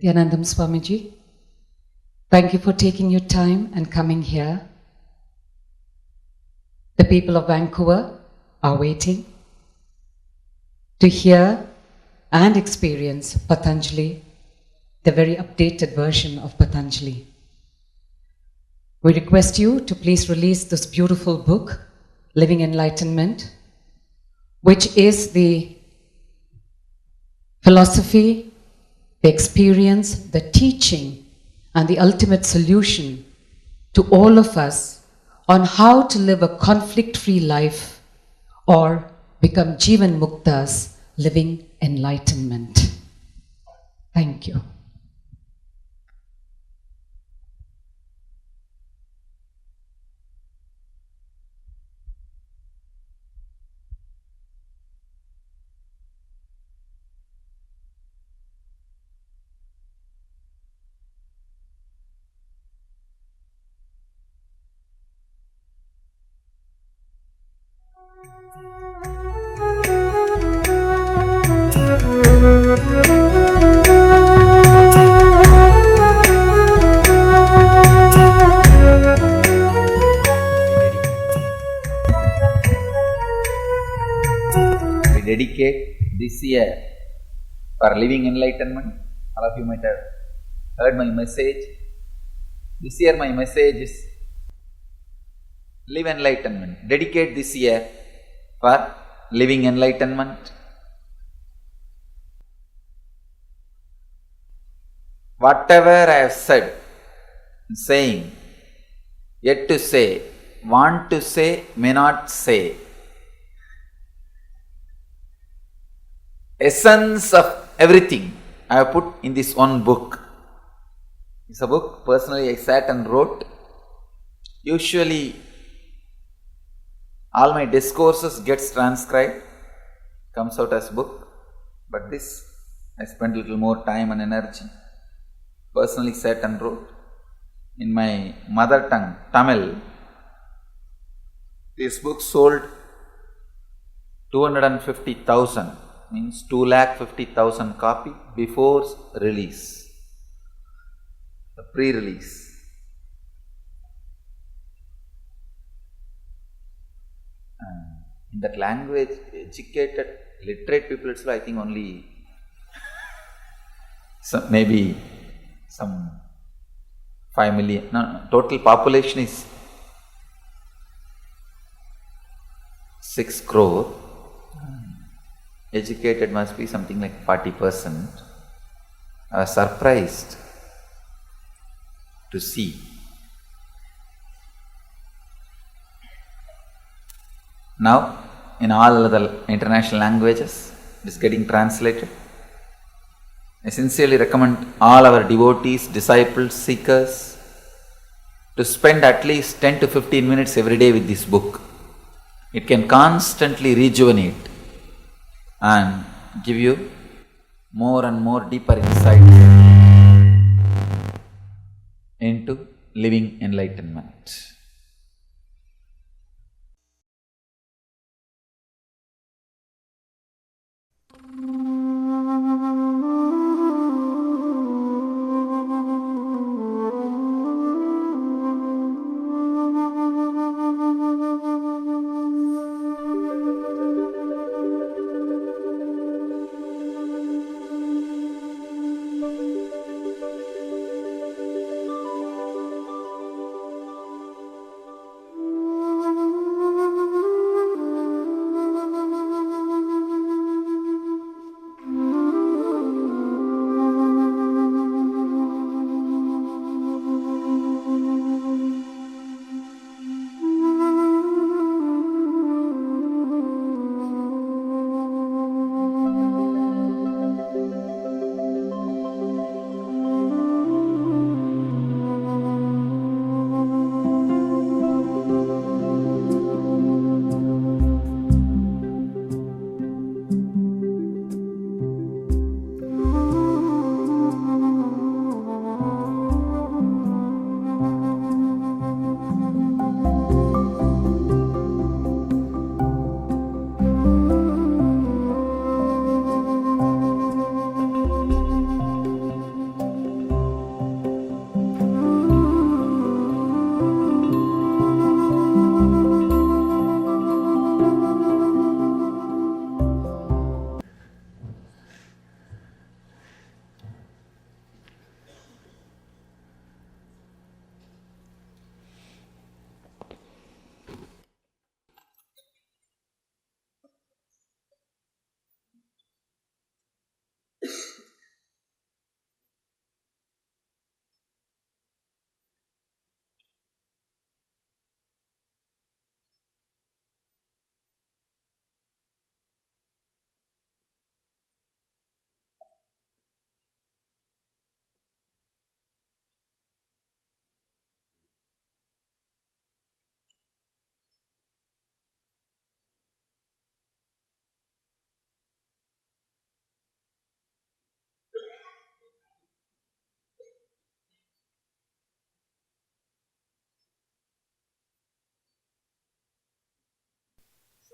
Nithyananda Swamiji, thank you for taking your time and coming here. The people of Vancouver are waiting to hear and experience Patanjali, the very updated version of Patanjali. We request you to please release this beautiful book, Living Enlightenment, which is the philosophy, the experience, the teaching, and the ultimate solution to all of us on how to live a conflict-free life or become Jivan Muktas, living enlightenment. Thank you. We dedicate this year for living enlightenment. All of you might have heard my message. This year my message is live enlightenment. Dedicate this year for living enlightenment. Whatever I have said, saying, yet to say, want to say, may not say, essence of everything I have put in this one book. It's a book personally I sat and wrote. Usually all my discourses gets transcribed, comes out as book, but this I spent a little more time and energy. Personally sat and wrote in my mother tongue, Tamil. This book sold 250,000, means 250,000 copy before release, the pre-release. In that language, educated, literate people, it's I think only maybe some 5 million. No, total population is 6 crore. Educated must be something like 40%. I was surprised to see. Now, in all the international languages, it is getting translated. I sincerely recommend all our devotees, disciples, seekers to spend at least 10 to 15 minutes every day with this book. It can constantly rejuvenate and give you more and more deeper insight into living enlightenment.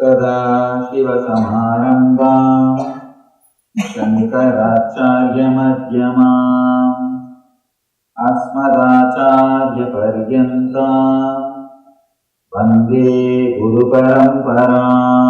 सदाशिवसमारम्भाम् शङ्कराचार्यमध्यमाम् अस्मदाचार्यपर्यन्ताम् वन्दे गुरुपरम्पराम्.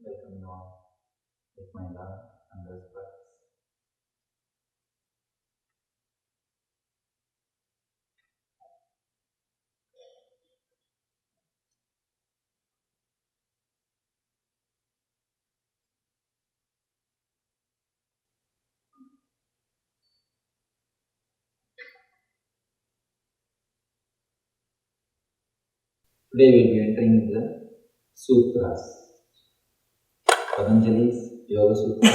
Welcome you all with my love and respect. Today we will be entering the Sutras, Patanjali's Yoga Sutra.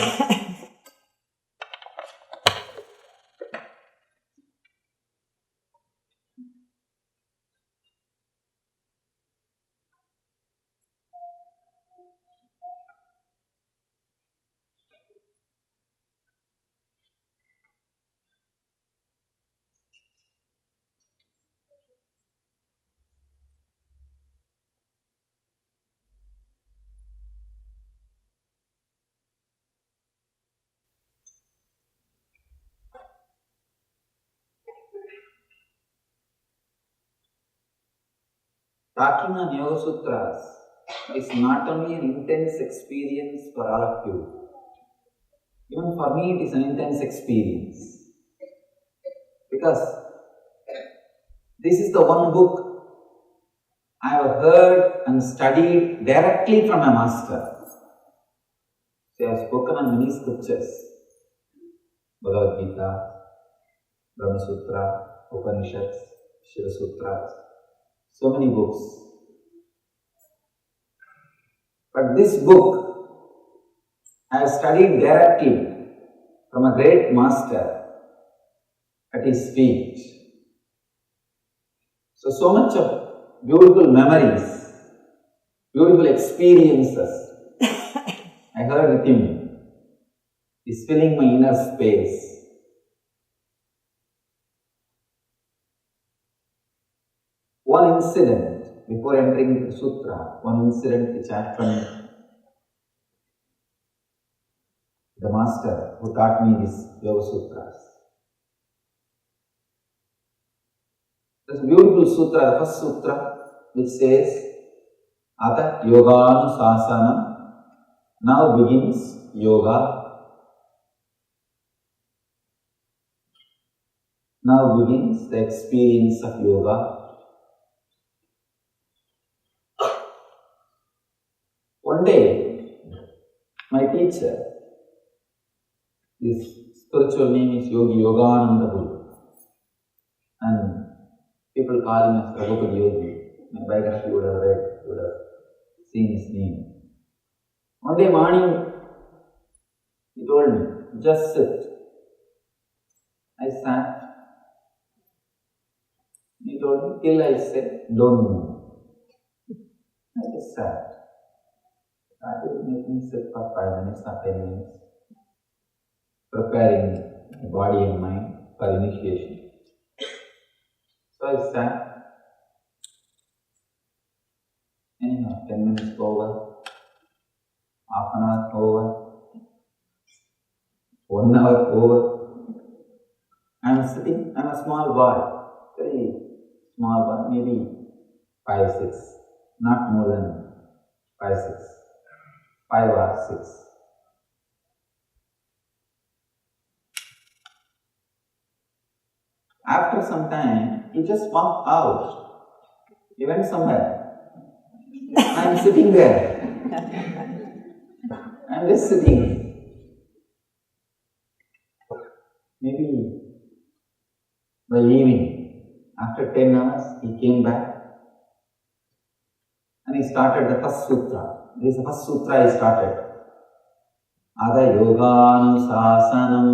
Talking on Yoga Sutras is not only an intense experience for all of you, even for me it is an intense experience, because this is the one book I have heard and studied directly from a master. So I have spoken on many scriptures, Bhagavad Gita, Brahma Sutra, Upanishads, Shiva Sutras, so many books. But this book I have studied directly from a great master at his feet. So much of beautiful memories, beautiful experiences I heard with him is filling my inner space. One incident before entering the sutra, one incident which happened, the master who taught me these Yoga Sutras. There's a beautiful sutra, the first sutra, which says, Ata Yoganusasanam, now begins yoga. Now begins the experience of yoga. One day, my teacher, his spiritual name is Yogi Yogananda Guru, and people call him as Prabhupada Yogi. My biography you would have read, you would have seen his name. One day morning, he told me, just sit. I sat. He told me, till I said, don't move. I just sat. Started making sit for 5 minutes or 10 minutes, preparing my body and mind for initiation. So I sat. Anyhow, 10 minutes over, half an hour over, 1 hour over. I am sitting, I am a small boy, very small boy, maybe 5, 6, not more than 5, 6, 5 or 6. After some time, he just walked out. He went somewhere. I'm sitting there. I'm just sitting. Maybe by evening, after 10 hours, he came back and he started the first sutra. This is the first sutra he started. Ada yoganusasanam.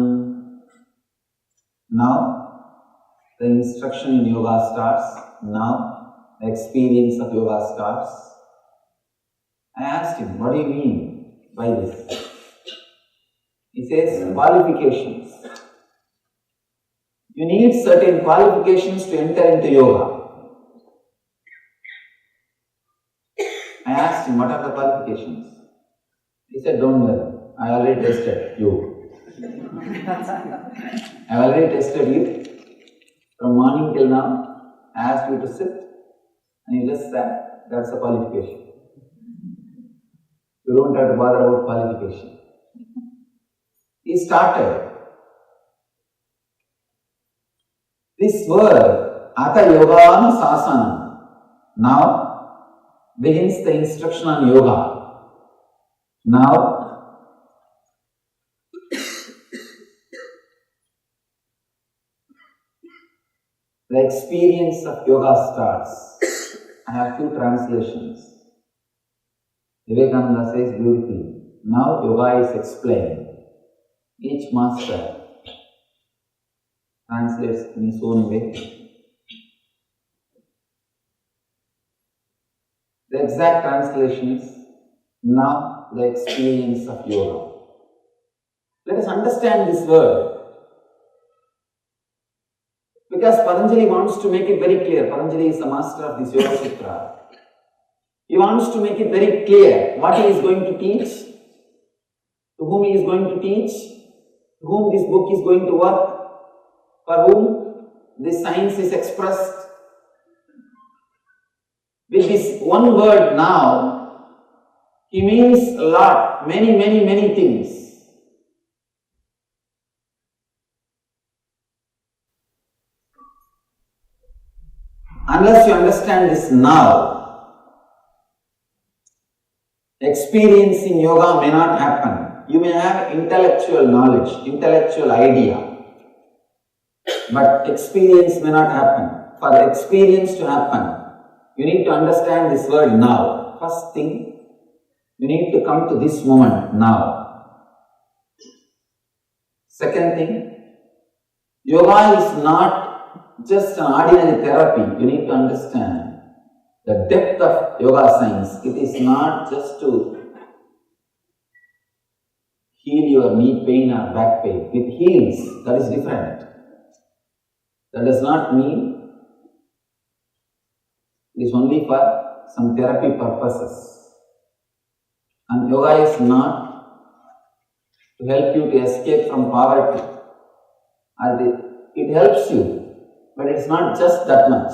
Now, the instruction in yoga starts. Now, the experience of yoga starts. I asked him, what do you mean by this? He says, qualifications. You need certain qualifications to enter into yoga. I asked him, what are the qualifications? He said, don't worry, I already tested you. I already tested you. From morning till now, I asked you to sit and you just sat. That's a qualification. You don't have to bother about qualification. He started. This word, Ata Yoganu Sasanam, now begins the instruction on yoga. Now, the experience of yoga starts. I have few translations. Vivekananda says beautifully, now yoga is explained. Each master translates in his own way. The exact translation is, now the experience of yoga. Let us understand this word. Because Patanjali wants to make it very clear. Patanjali is the master of this Yoga Sutra. He wants to make it very clear what he is going to teach, to whom he is going to teach, to whom this book is going to work, for whom this science is expressed. With this one word now, he means a lot, many things. Unless you understand this now, experience in yoga may not happen. You may have intellectual knowledge, intellectual idea, but experience may not happen. For the experience to happen, you need to understand this word now. First thing, you need to come to this moment now. Second thing, yoga is not just an ordinary therapy. You need to understand the depth of yoga science. It is not just to heal your knee pain or back pain. It heals, that is different. That does not mean it is only for some therapy purposes. And yoga is not to help you to escape from poverty. It helps you. But it's not just that much.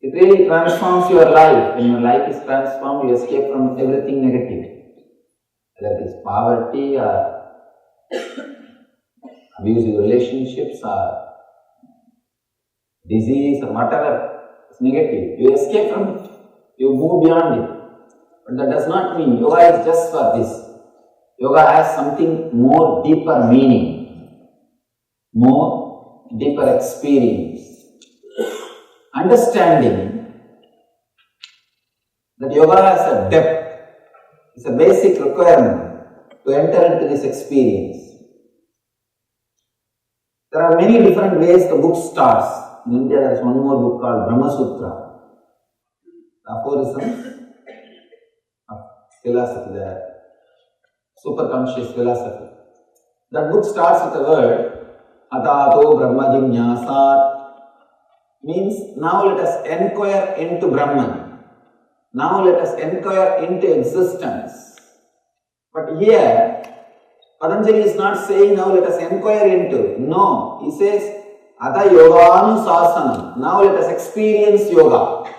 It really transforms your life. When your life is transformed, you escape from everything negative. Whether it is poverty or abusive relationships or disease or whatever is negative. You escape from it. You move beyond it. But that does not mean yoga is just for this. Yoga has something more deeper meaning. More deeper experience, understanding that yoga has a depth, is a basic requirement to enter into this experience. There are many different ways the book starts. In India there is one more book called Brahma Sutra, the aphorisms of philosophy, the superconscious philosophy. That book starts with the word Atato Brahma Jignasat, means now let us inquire into Brahman. Now let us inquire into existence. But here, Patanjali is not saying now let us inquire into. No, he says Ata Yoganu Sasanam. Now let us experience yoga.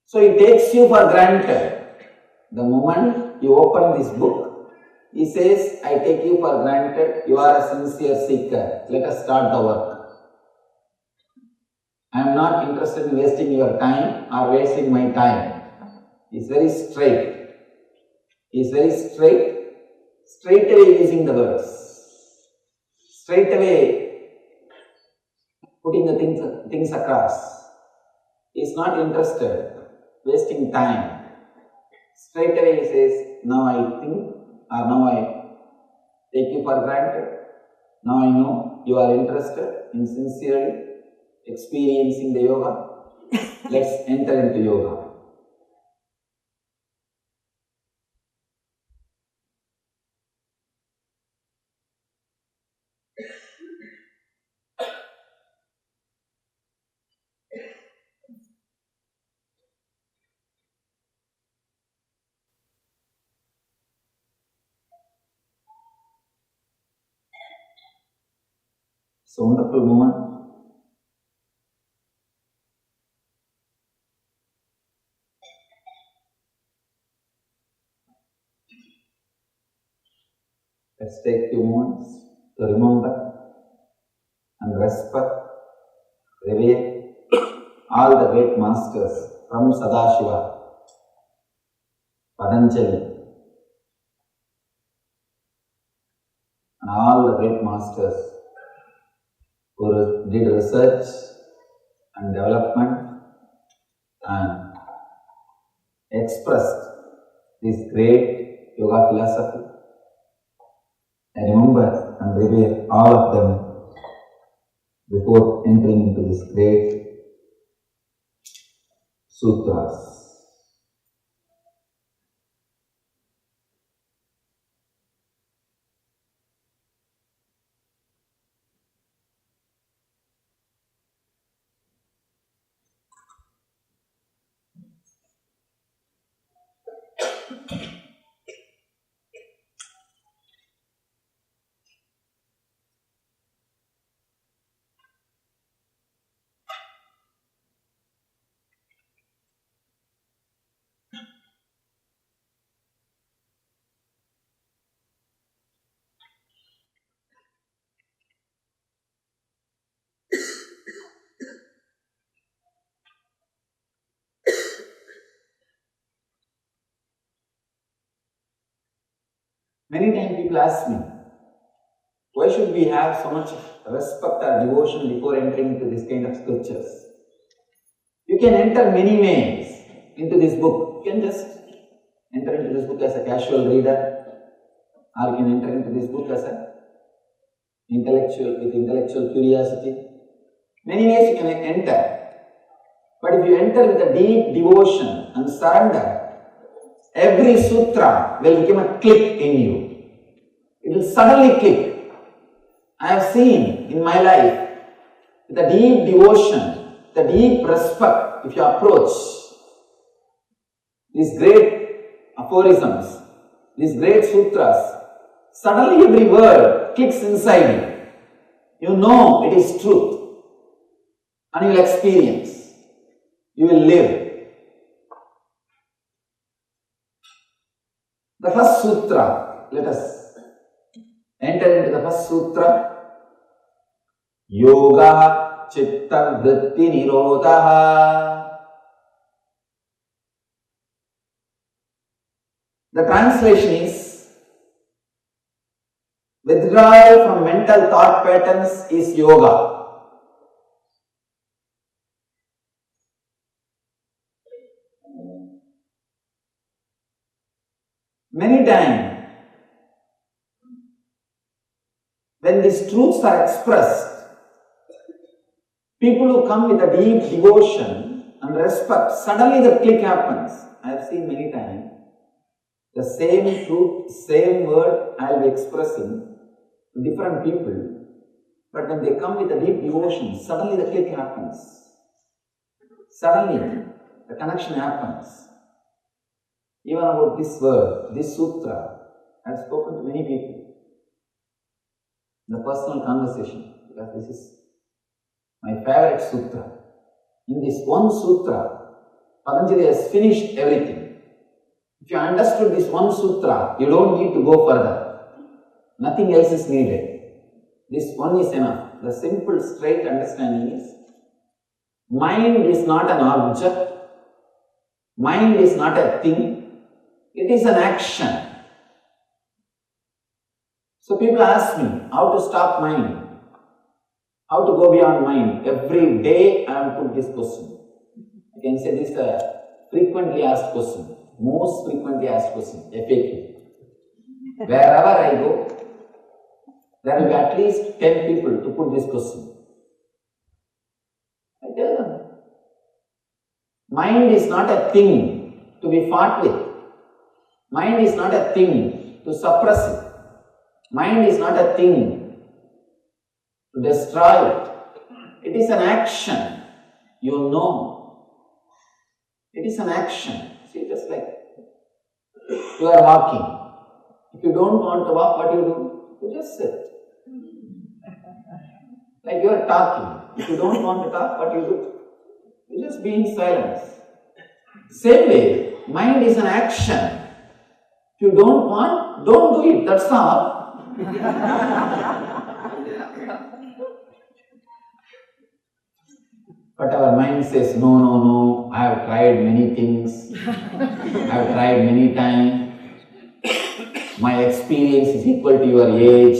So he takes you for granted. The moment you open this book, he says, I take you for granted, you are a sincere seeker. Let us start the work. I am not interested in wasting your time or wasting my time. He is very straight. He is very straight, straight away using the words, straight away putting the things across. He is not interested, wasting time. Straight away he says, now I think, or now I take you for granted. Now I know you are interested in sincerely experiencing the yoga. Let's enter into yoga. It's a wonderful moment. Let's take a few moments to remember and respect, revere all the great masters from Sadashiva, Patanjali, and all the great masters who did research and development and expressed this great yoga philosophy. I remember and revere all of them before entering into this great sutras. Many times people ask me, why should we have so much respect or devotion before entering into this kind of scriptures? You can enter many ways into this book. You can just enter into this book as a casual reader, or you can enter into this book as a intellectual curiosity. Many ways you can enter. But if you enter with a deep devotion and surrender, every sutra will become a click in you. It will suddenly click. I have seen in my life, with a deep devotion, the deep respect, if you approach these great aphorisms, these great sutras, suddenly every word clicks inside you. You know it is truth, and you will experience, you will live. The first sutra, let us enter into the first sutra. Yoga Chitta Vritti Nirodha. The translation is, withdrawal from mental thought patterns is yoga. Many times, when these truths are expressed, people who come with a deep devotion and respect, suddenly the click happens. I have seen many times, the same truth, same word I will be expressing to different people, but when they come with a deep devotion, suddenly the click happens. Suddenly, the connection happens. Even about this word, this sutra, I have spoken to many people in the personal conversation, because this is my favorite sutra. In this one sutra, Patanjali has finished everything. If you understood this one sutra, you don't need to go further. Nothing else is needed. This one is enough. The simple, straight understanding is, Mind is not an object. Mind is not a thing. It is an action. So people ask me, how to stop mind? How to go beyond mind? Every day I am put this question. I can say this is a frequently asked question. Most frequently asked question, FAQ. Wherever I go, there will be at least 10 people to put this question. I tell them, mind is not a thing to be fought with. Mind is not a thing to suppress it. Mind is not a thing to destroy it. It is an action. You know. It is an action. See, just like you are walking. If you don't want to walk, what do? You just sit. Like you are talking. If you don't want to talk, what do? You just be in silence. Same way, mind is an action. If you don't want, don't do it. That's all. But our mind says, no, no, no, I have tried many things. I have tried many times. My experience is equal to your age.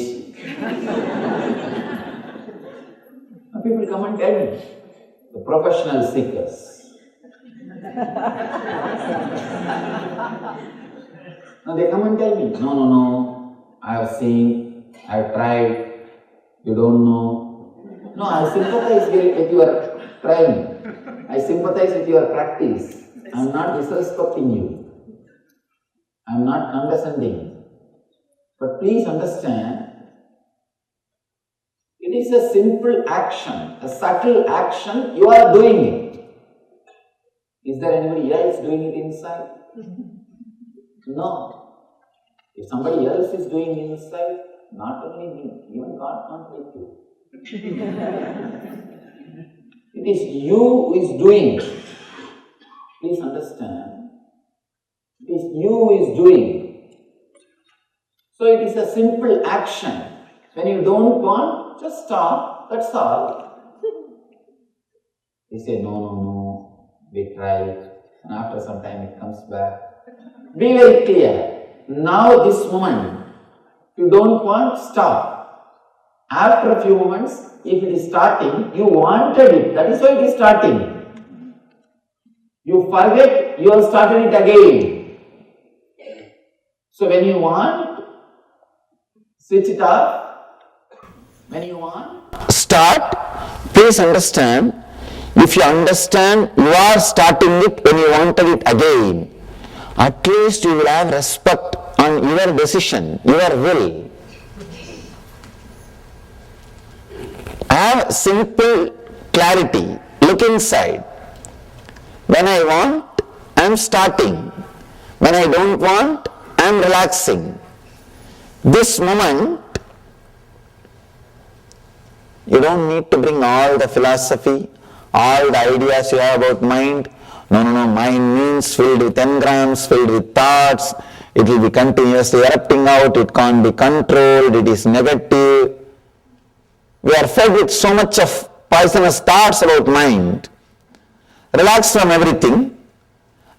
Now people come and tell me, the professional seekers. Now they come and tell me, no, no, no, I have seen, I have tried, you don't know. No, I sympathize with your trying. I sympathize with your practice. I am not disrespecting you. I am not condescending. But please understand, it is a simple action, a subtle action, you are doing it. Is there anybody else doing it inside? No. If somebody else is doing it inside, not only me, even God can't make you. It is you who is doing it. Please understand. It is you who is doing. So it is a simple action. When you don't want, just stop. That's all. You say, no, no, no. We tried. And after some time it comes back. Be very clear. Now this moment, if you don't want, stop. After a few moments, if it is starting, you wanted it. That is why it is starting. You forget, you have started it again. So when you want, switch it off. When you want, start. Please understand, if you understand you are starting it when you wanted it again, at least you will have respect on your decision, your will. Have simple clarity. Look inside. When I want, I am starting. When I don't want, I am relaxing. This moment, you don't need to bring all the philosophy, all the ideas you have about mind. No, no, no, mind means filled with engrams, filled with thoughts. It will be continuously erupting out, it can't be controlled, it is negative. We are fed with so much of poisonous thoughts about mind. Relax from everything.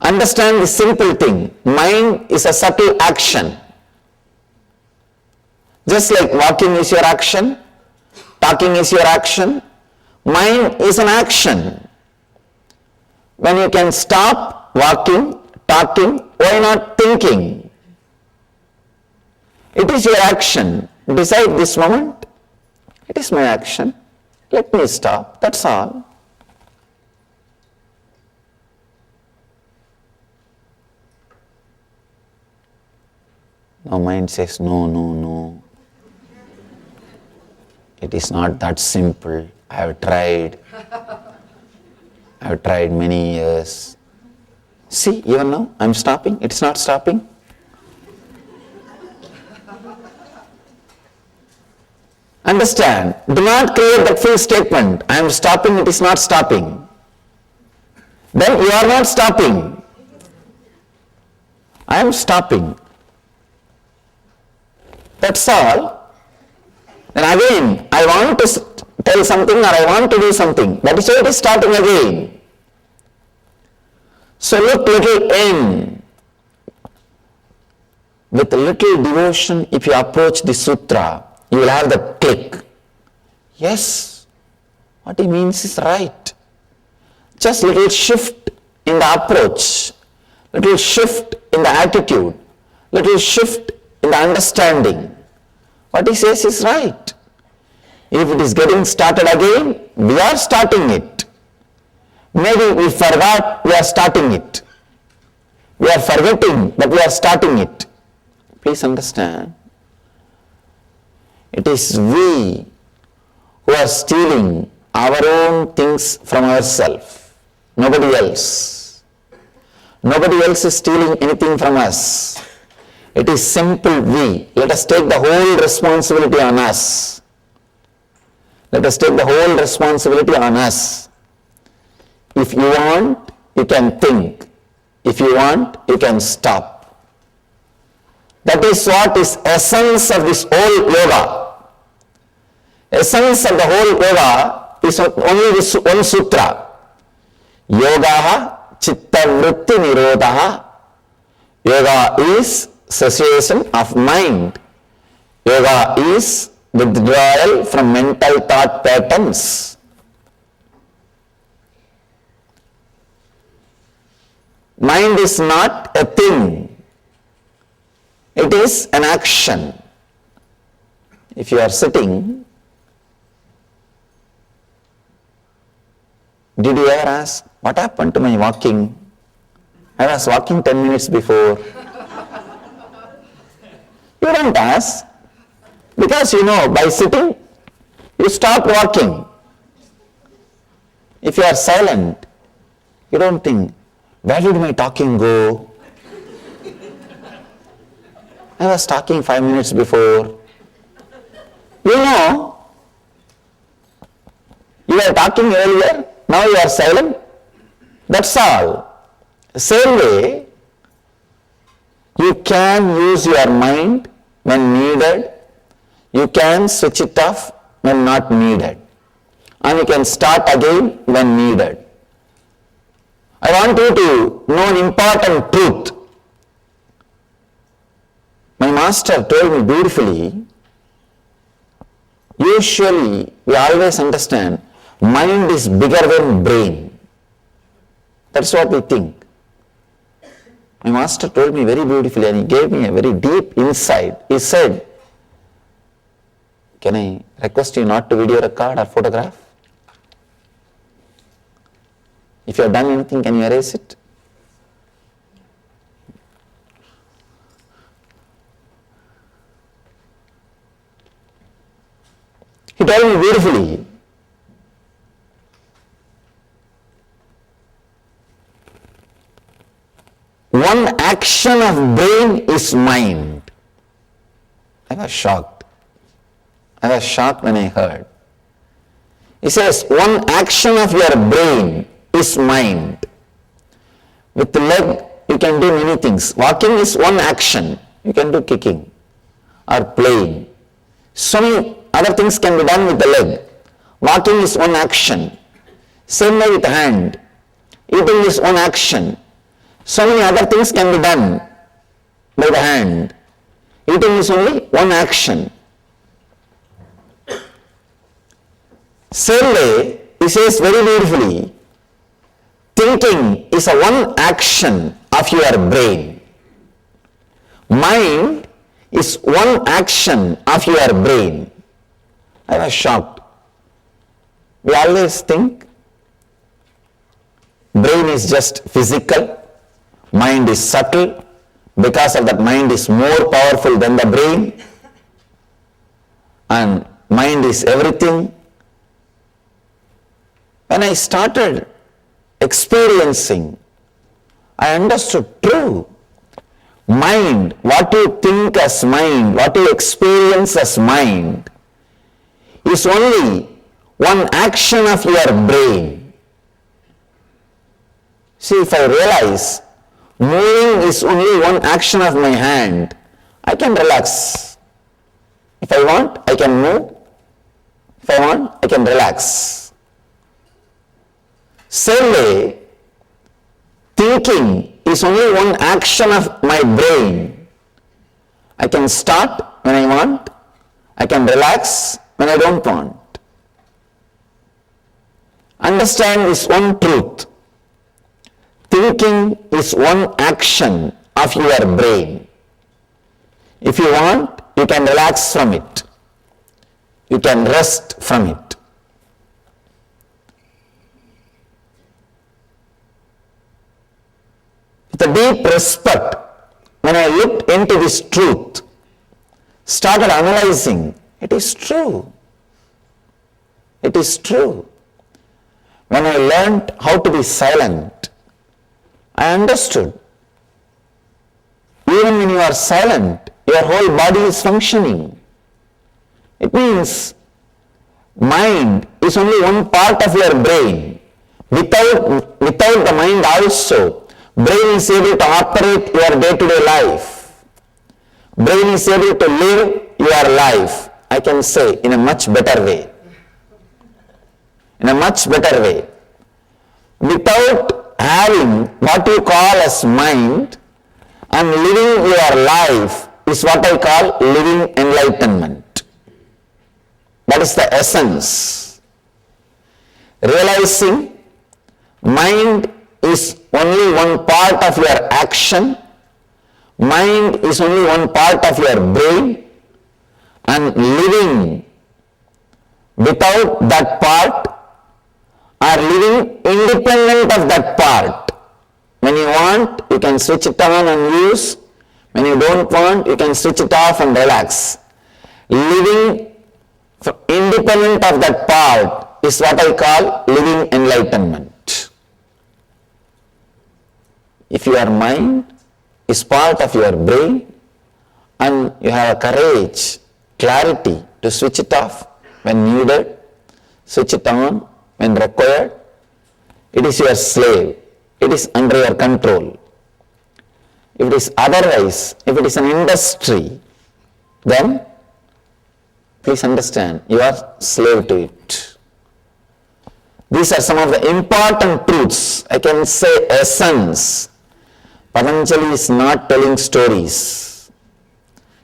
Understand the simple thing. Mind is a subtle action. Just like walking is your action, talking is your action, mind is an action. When you can stop walking, talking, why not thinking? It is your action. Decide this moment, it is my action. Let me stop, that's all. Now mind says, no, no, no. It is not that simple. I have tried. I have tried many years. See, even now, I am stopping. It is not stopping. Understand. Do not create that full statement. I am stopping. It is not stopping. Then you are not stopping. I am stopping. That's all. Then again, I want to tell something or I want to do something. That is why it is starting again. So look little in. With little devotion, if you approach the sutra, you will have the click. Yes, what he means is right. Just little shift in the approach, little shift in the attitude, little shift in the understanding. What he says is right. If it is getting started again, we are starting it. Maybe we forgot we are starting it. We are forgetting that we are starting it. Please understand. It is we who are stealing our own things from ourselves. Nobody else. Nobody else is stealing anything from us. It is simple we. Let us take the whole responsibility on us. Let us take the whole responsibility on us. If you want, you can think. If you want, you can stop. That is what is essence of this whole yoga. Essence of the whole yoga is only this one sutra. Yoga chitta vritti nirodha. Yoga is cessation of mind. Yoga is withdrawal from mental thought patterns. Mind is not a thing. It is an action. If you are sitting, did you ever ask, what happened to my walking? I was walking 10 minutes before. You don't ask. Because you know, by sitting, you stop walking. If you are silent, you don't think, where did my talking go? I was talking 5 minutes before. You know, you were talking earlier, now you are silent. That's all. Same way, you can use your mind when needed. You can switch it off when not needed. And you can start again when needed. I want you to know an important truth. My master told me beautifully, usually we always understand mind is bigger than brain. That's what we think. My master told me very beautifully and he gave me a very deep insight. He said, can I request you not to video record or photograph? If you have done anything, can you erase it? He told me beautifully, one action of brain is mind. I was shocked. I was shocked when I heard. He says, one action of your brain is mind. With the leg, you can do many things. Walking is one action. You can do kicking or playing. So many other things can be done with the leg. Walking is one action. Same way with the hand. Eating is one action. So many other things can be done by the hand. Eating is only one action. Same way, he says very beautifully, thinking is a one action of your brain. Mind is one action of your brain. I was shocked. We always think brain is just physical, mind is subtle, because of that mind is more powerful than the brain, and mind is everything. When I started experiencing, I understood true. Mind, what you think as mind, what you experience as mind, is only one action of your brain. See, if I realize moving is only one action of my hand, I can relax. If I want, I can move. If I want, I can relax. Same way, thinking is only one action of my brain. I can start when I want, I can relax when I don't want. Understand this one truth. Thinking is one action of your brain. If you want, you can relax from it. You can rest from it. With a deep respect, when I looked into this truth, started analyzing, it is true. It is true. When I learned how to be silent, I understood. Even when you are silent, your whole body is functioning. It means mind is only one part of your brain. Without the mind also, brain is able to operate your day-to-day life. Brain is able to live your life, I can say, in a much better way. In a much better way. Without having what you call as mind, and living your life is what I call living enlightenment. That is the essence. Realizing mind is only one part of your action, mind is only one part of your brain, and living without that part or living independent of that part. When you want, you can switch it on and use. When you don't want, you can switch it off and relax. Living independent of that part is what I call living enlightenment. If your mind is part of your brain and you have a courage, clarity to switch it off when needed, switch it on when required, it is your slave. It is under your control. If it is otherwise, if it is an industry, then please understand, you are slave to it. These are some of the important truths, I can say essence. Patanjali is not telling stories.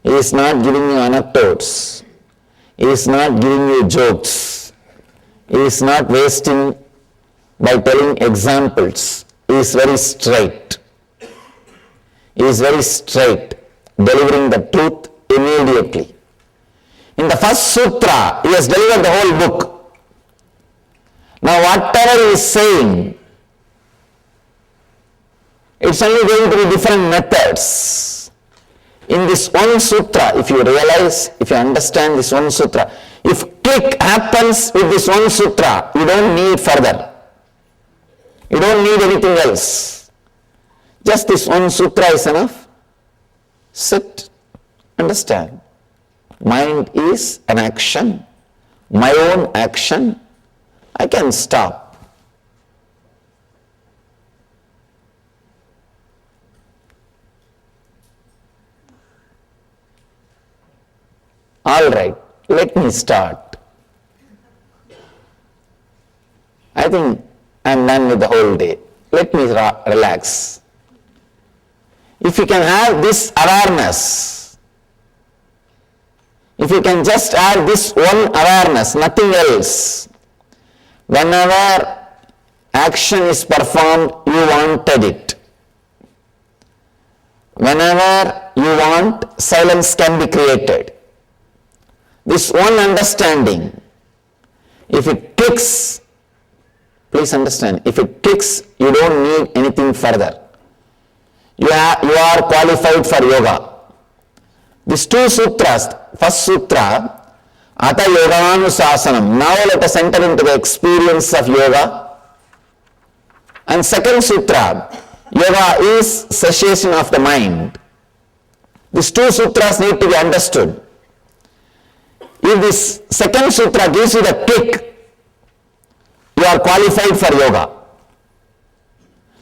He is not giving you anecdotes. He is not giving you jokes. He is not wasting by telling examples. He is very straight. He is very straight, delivering the truth immediately. In the first sutra, he has delivered the whole book. Now whatever he is saying, it's only going to be different methods. In this one sutra, if you realize, if you understand this one sutra, if click happens with this one sutra, you don't need further. You don't need anything else. Just this one sutra is enough. Sit, understand. Mind is an action, my own action. I can stop. All right, let me start. I think I'm done with the whole day. Let me relax. If you can have this awareness, if you can just have this one awareness, nothing else, whenever action is performed, you wanted it. Whenever you want, silence can be created. This one understanding, if it clicks, please understand, if it clicks, you don't need anything further. You are qualified for yoga. These two sutras, first sutra, Ata Yoganusasanam, now let us enter into the experience of yoga. And second sutra, yoga is cessation of the mind. These two sutras need to be understood. If this second sutra gives you the kick, you are qualified for yoga.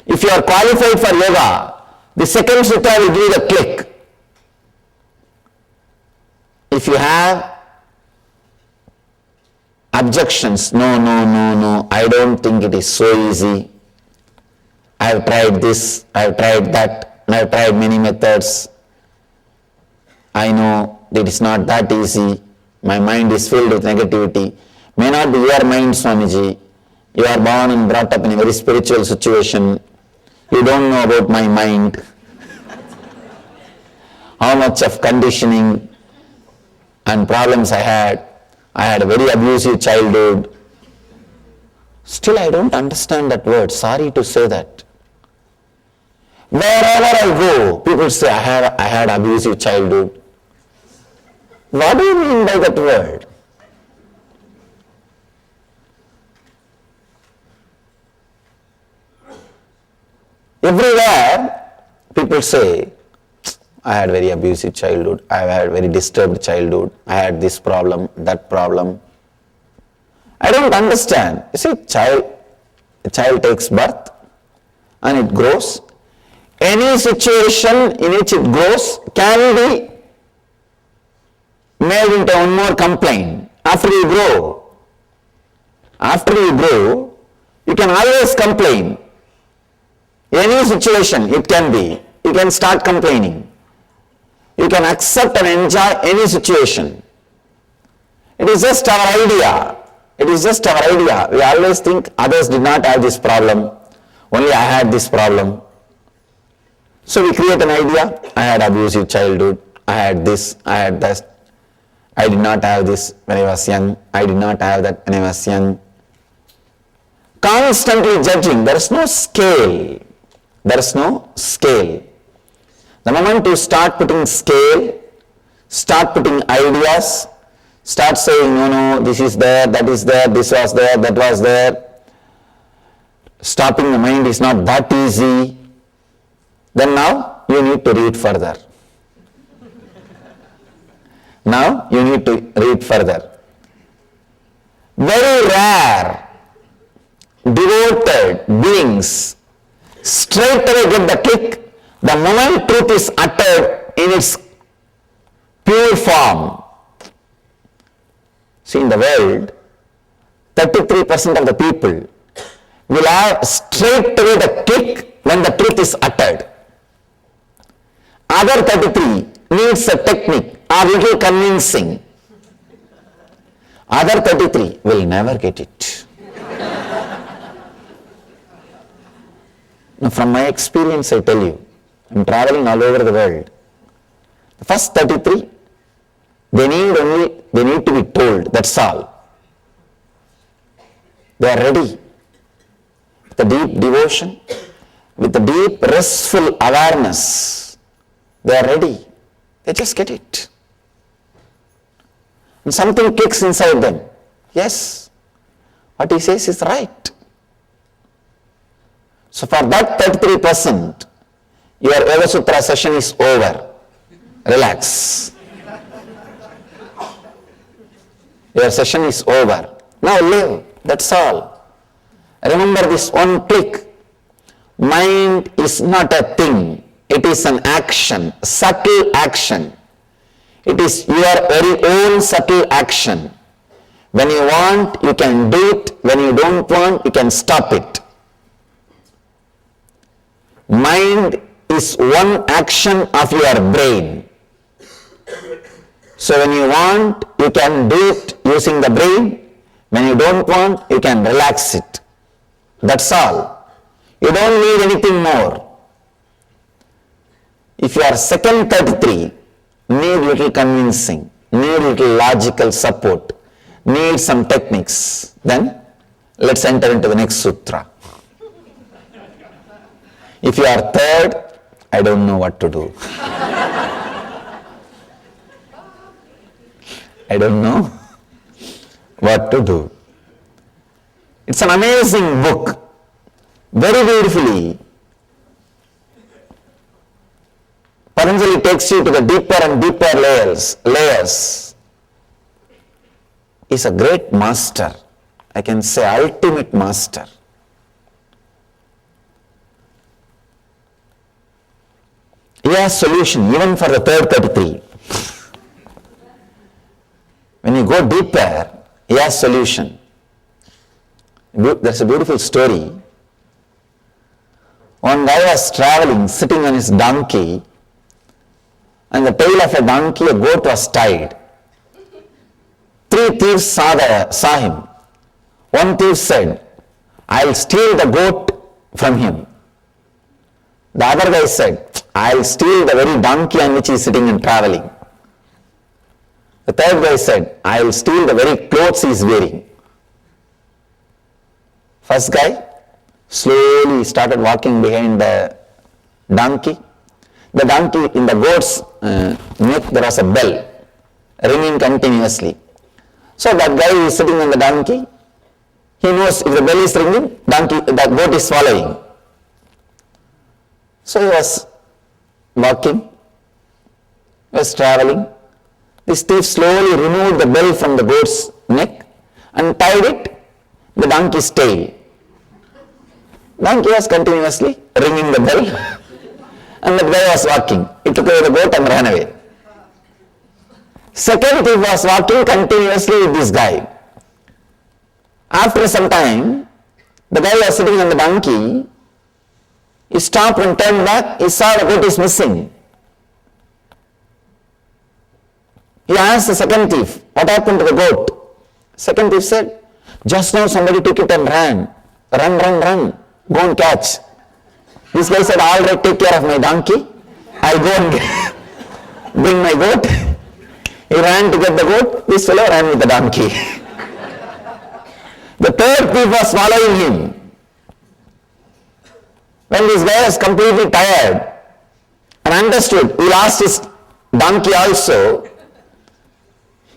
If you are qualified for yoga, the second sutra will give you the click. If you have objections. No, no, no, no. I don't think it is so easy. I have tried this, I have tried that, I have tried many methods. I know it is not that easy. My mind is filled with negativity. May not be your mind, Swamiji. You are born and brought up in a very spiritual situation. You don't know about my mind. How much of conditioning and problems I had. I had a very abusive childhood. Still I don't understand that word. Sorry to say that. Wherever I go, people say I had abusive childhood. What do you mean by that word? Everywhere people say, I had very abusive childhood, I had very disturbed childhood, I had this problem, that problem. I don't understand. You see, a child takes birth and it grows. Any situation in which it grows can be made into one more complaint. After you grow, you can always complain. Any situation it can be, you can start complaining. You can accept and enjoy any situation. It is just our idea. It is just our idea. We always think others did not have this problem. Only I had this problem. So we create an idea. I had abusive childhood. I had this. I had that. I did not have this when I was young. I did not have that when I was young. Constantly judging. There is no scale. There is no scale. The moment you start putting scale, start putting ideas, start saying, no, this is there, that is there, this was there, that was there. Stopping the mind is not that easy. Then now you need to read further. Now you need to read further. Very rare, devoted beings straight away get the kick the moment truth is uttered in its pure form. See, in the world, 33% of the people will have straight away the kick when the truth is uttered. Other 33 needs a technique or little convincing. Other 33 will never get it. Now, from my experience, I tell you, I'm traveling all over the world. The first 33, they need to be told, that's all. They are ready. With the deep devotion, with the deep restful awareness, they are ready. They just get it. And something clicks inside them. Yes, what he says is right. So for that 33%, your Yoga Sutra session is over. Relax. Your session is over. Now live. That's all. Remember this one click. Mind is not a thing. It is an action, subtle action. It is your very own subtle action. When you want, you can do it. When you don't want, you can stop it. Mind is one action of your brain. So when you want, you can do it using the brain. When you don't want, you can relax it. That's all. You don't need anything more. If you are second 33, need little convincing, need little logical support, need some techniques, then let's enter into the next sutra. If you are third, I don't know what to do. I don't know what to do. It's an amazing book. Very beautifully, Patanjali takes you to the deeper and deeper layers. He's a great master. I can say ultimate master. He has solution even for the third 33. When you go deeper, he has solution. There's a beautiful story. One guy was traveling, sitting on his donkey, and the tail of a donkey, a goat was tied. 3 thieves saw him. One thief said, I'll steal the goat from him. The other guy said, I'll steal the very donkey on which he is sitting and traveling. The third guy said, I'll steal the very clothes he is wearing. First guy slowly started walking behind the donkey. The donkey, in the goat's neck, there was a bell ringing continuously. So that guy is sitting on the donkey. He knows if the bell is ringing, the goat is following. So he was walking, he was traveling. This thief slowly removed the bell from the goat's neck and tied it the donkey's tail. Donkey was continuously ringing the bell and the guy was walking. He took away the goat and ran away. Second thief was walking continuously with this guy. After some time, the guy was sitting on the donkey. He stopped and turned back. He saw the goat is missing. He asked the second thief, what happened to the goat? Second thief said, just now somebody took it and ran. Run. Go and catch. This guy said, all right, take care of my donkey. I'll go and bring my goat. He ran to get the goat. This fellow ran with the donkey. The third thief was following him. When this guy was completely tired and understood he lost his donkey also,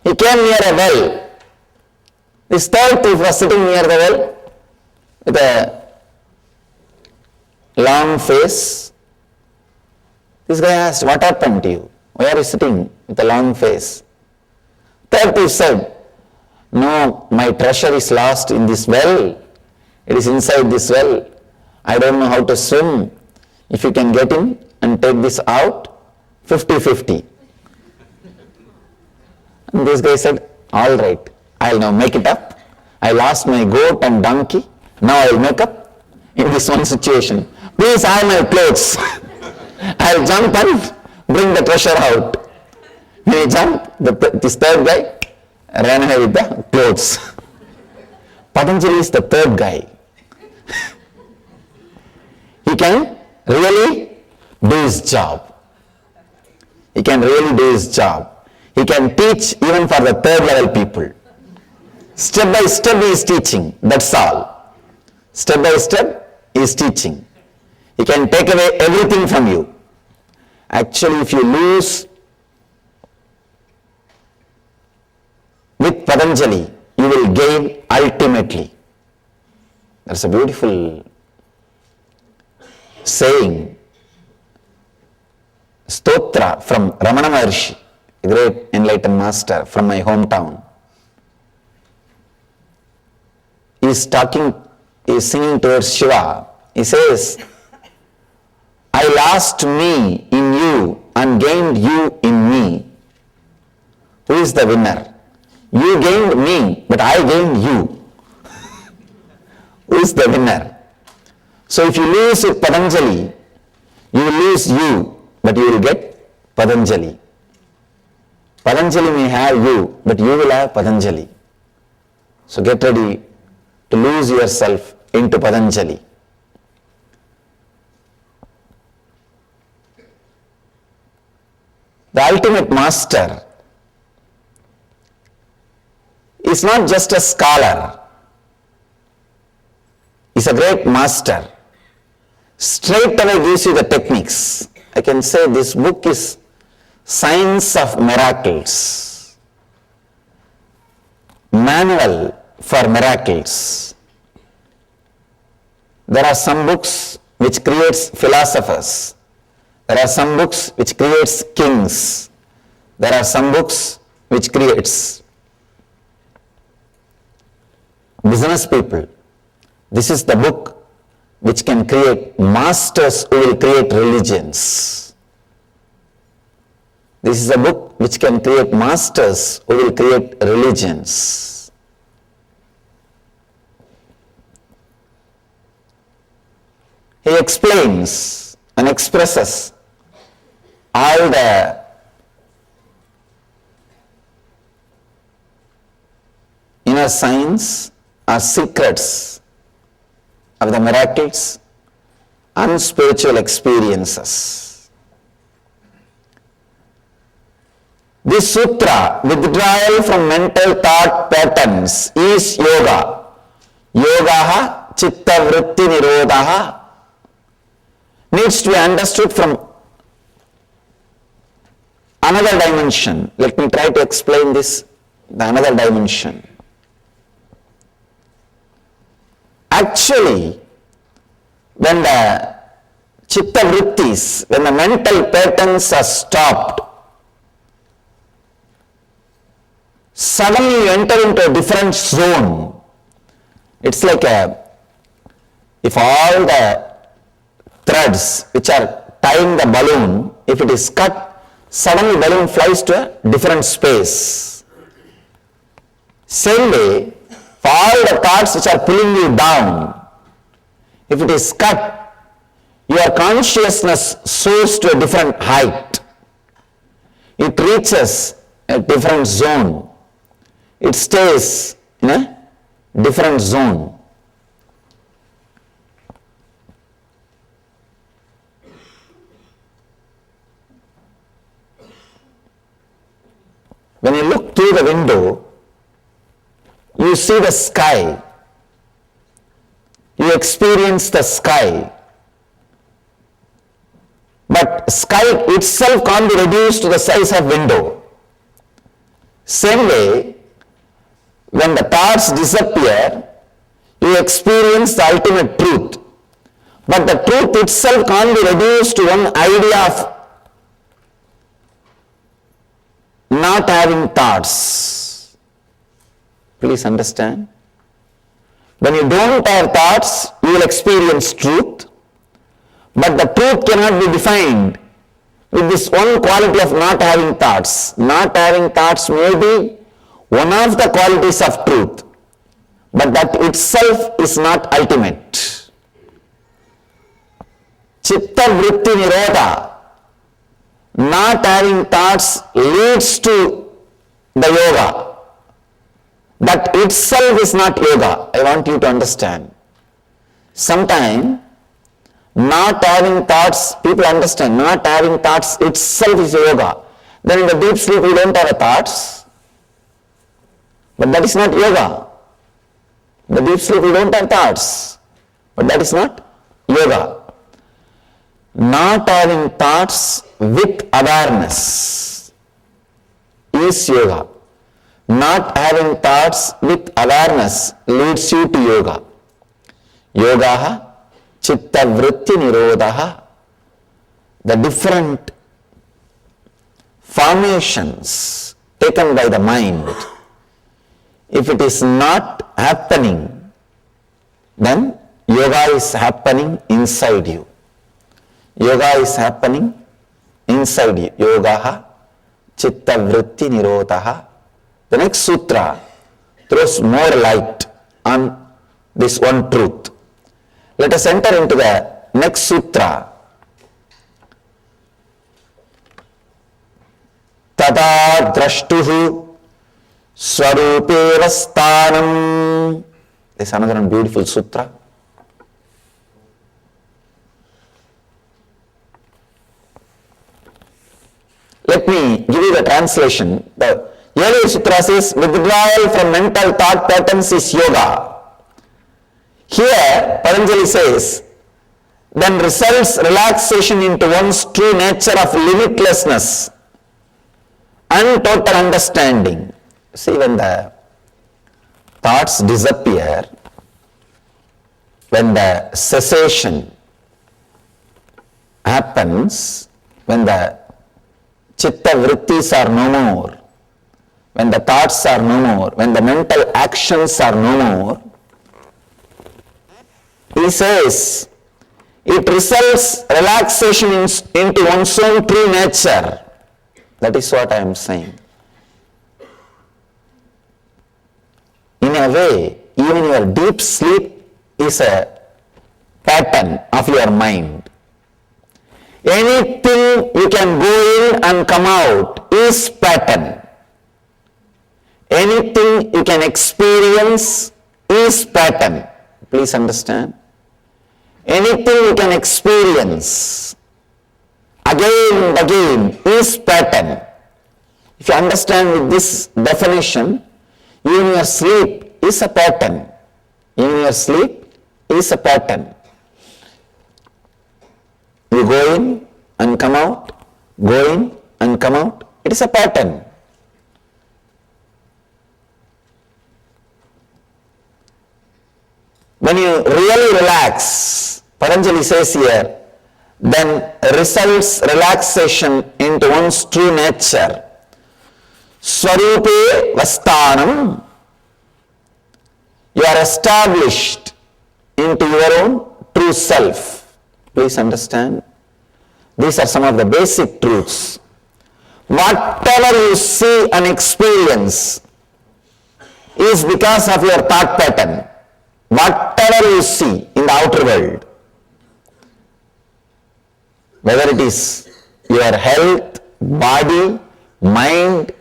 he came near a well. This third thief was sitting near the well with a long face. This guy asked, what happened to you? Why are you sitting with a long face? Third thief said, no, my treasure is lost in this well. It is inside this well. I don't know how to swim. If you can get in and take this out, 50-50. And this guy said, all right, I'll now make it up. I lost my goat and donkey. Now I'll make up in this one situation. Please have my clothes. I'll jump and bring the treasure out. When he jumped, this third guy ran away with the clothes. Patanjali is the third guy. He can really do his job. He can really do his job. He can teach even for the third level people. Step by step he is teaching, that's all. Step by step he is teaching. He can take away everything from you. Actually, if you lose with Patanjali, you will gain ultimately. That's a beautiful saying, stotra from Ramana Maharshi, a great enlightened master from my hometown. He is singing towards Shiva. He says, I lost me in you and gained you in me. Who is the winner? You gained me, but I gained you. Who is the winner? So if you lose with Patanjali, you will lose you, but you will get Patanjali. Patanjali may have you, but you will have Patanjali. So get ready to lose yourself into Patanjali. The ultimate master is not just a scholar. He's a great master. Straight away gives you the techniques. I can say this book is Science of Miracles. Manual for miracles. There are some books which creates philosophers. There are some books which creates kings. There are some books which creates business people. This is the book which can create masters who will create religions. This is a book which can create masters who will create religions. he explains and expresses all the inner signs or secrets of the miracles and spiritual experiences. This sutra, withdrawal from mental thought patterns, is yoga. Yogaha chitta vritti nirodhaha, needs to be understood from another dimension. Let me try to explain this, the another dimension. Actually, when the chitta vrittis, when the mental patterns are stopped, suddenly you enter into a different zone. It's like if all the threads which are tying the balloon, if it is cut, suddenly balloon flies to a different space. Same way, for all the thoughts which are pulling you down, if it is cut, your consciousness soars to a different height. It reaches a different zone. It stays in a different zone. When you look through the window, you see the sky. You experience the sky. But sky itself can't be reduced to the size of window. Same way, when the thoughts disappear, you experience the ultimate truth. But the truth itself can't be reduced to one idea of not having thoughts. Please understand. When you don't have thoughts, you will experience truth. But the truth cannot be defined with this one quality of not having thoughts. Not having thoughts may be one of the qualities of truth, but that itself is not ultimate. Chitta vritti nirodha, not having thoughts, leads to the yoga. That itself is not yoga. I want you to understand. Sometimes not having thoughts, people understand, not having thoughts itself is yoga. Then in the deep sleep we don't have thoughts. But that is not yoga. The deep sleep we don't have thoughts. But that is not yoga. Not having thoughts with awareness is yoga. Not having thoughts with awareness leads you to yoga. Yogaha chitta vritti nirodhaha. The different formations taken by the mind, if it is not happening, then yoga is happening inside you. Yoga is happening inside you. Yogaha chitta vritti nirodhaha. The next sutra throws more light on this one truth. Let us enter into the next sutra. Tada drashtuhu swarupeva sthanam. This is another beautiful sutra. Let me give you the translation. The earlier sutra says, withdrawal from mental thought patterns is yoga. Here, Patanjali says, then results relaxation into one's true nature of limitlessness and total understanding. See, when the thoughts disappear, when the cessation happens, when the chitta vrittis are no more, when the thoughts are no more, when the mental actions are no more, he says, it results relaxation into one's own true nature. That is what I am saying. In a way, even your deep sleep is a pattern of your mind. Anything you can go in and come out is pattern. Anything you can experience is pattern. Please understand. Anything you can experience again and again is pattern. If you understand with this definition, even your sleep is a pattern. Even your sleep is a pattern. You go in and come out, go in and come out. It is a pattern. When you really relax, Patanjali says here, then results relaxation into one's true nature. Swarupe Vastanam. You are established into your own true self. Please understand. These are some of the basic truths. Whatever you see and experience is because of your thought pattern. Whatever you see in the outer world, whether it is your health, body, mind,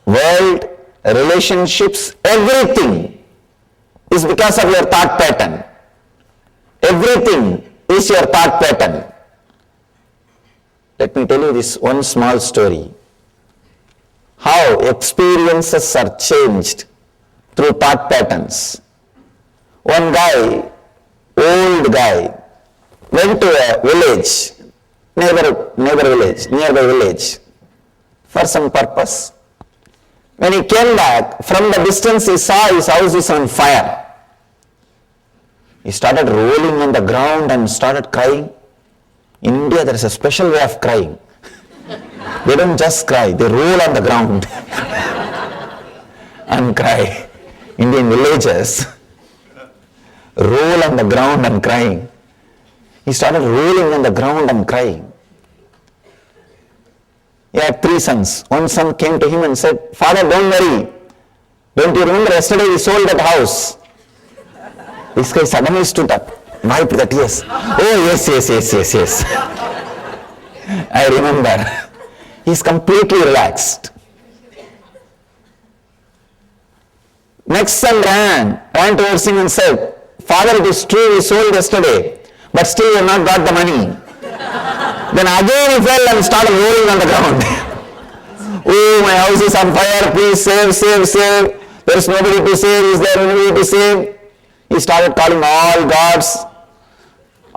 world, relationships, everything is because of your thought pattern. Everything is your thought pattern. Let me tell you this one small story. How experiences are changed through thought patterns. One guy, old guy, went to a village, nearby village, for some purpose. When he came back, from the distance he saw his house is on fire. He started rolling on the ground and started crying. In India there is a special way of crying. They don't just cry, they roll on the ground and cry. Indian villagers roll on the ground and crying. He started rolling on the ground and crying. He had 3 sons. One son came to him and said, "Father, don't worry. Don't you remember yesterday we sold that house?" This guy suddenly stood up, wiped the tears. "Oh, yes. I remember." He's completely relaxed. Next son ran towards him and said, "Father, it is true we sold yesterday, but still you have not got the money." Then again he fell and started rolling on the ground. "Oh, my house is on fire, please save. There is nobody to save, is there anybody to save?" He started calling all gods,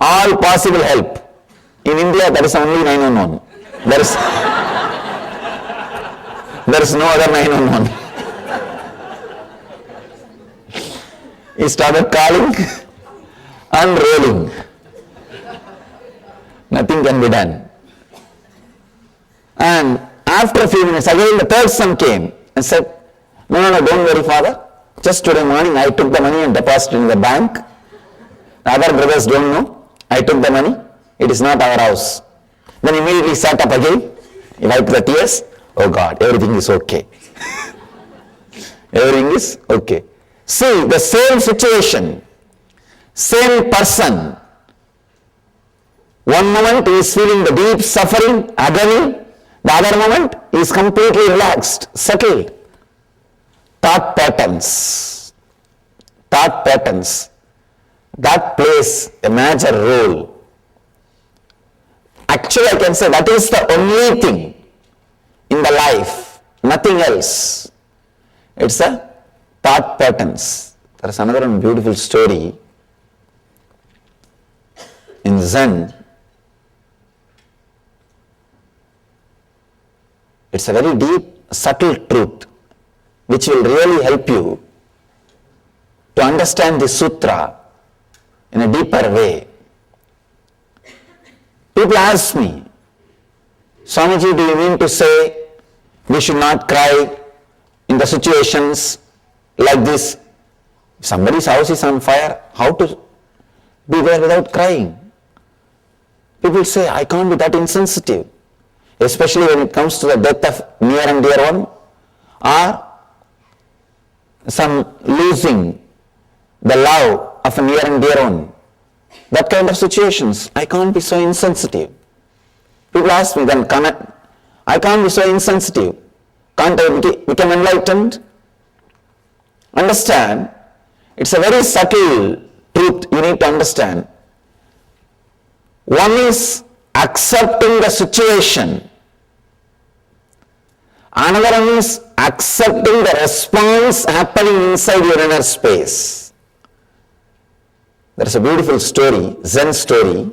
all possible help. In India there is only 911. There is no other 911. He started calling and rolling. Nothing can be done. And after a few minutes, again the 3rd son came and said, No, don't worry, father. Just today morning I took the money and deposited in the bank. The other brothers don't know. I took the money. It is not our house. Then immediately sat up again. He wiped the tears. Oh God, everything is okay. Everything is okay. See, the same situation, same person. One moment he is feeling the deep suffering, agony. The other moment he is completely relaxed, settled. Thought patterns. That plays a major role. Actually, I can say that is the only thing in the life, nothing else. It's a thought patterns. There is another beautiful story in Zen. It's a very deep, subtle truth which will really help you to understand the sutra in a deeper way. People ask me, Swamiji, do you mean to say we should not cry in the situations like this? If somebody's house is on fire, how to be there without crying? People say, I can't be that insensitive, especially when it comes to the death of near and dear one, or some losing the love of a near and dear one. that kind of situations. I can't be so insensitive. People ask me, then I can't be so insensitive. Can't I become enlightened? Understand, it's a very subtle truth you need to understand. One is accepting the situation. Another one is accepting the response happening inside your inner space. There is a beautiful story, Zen story.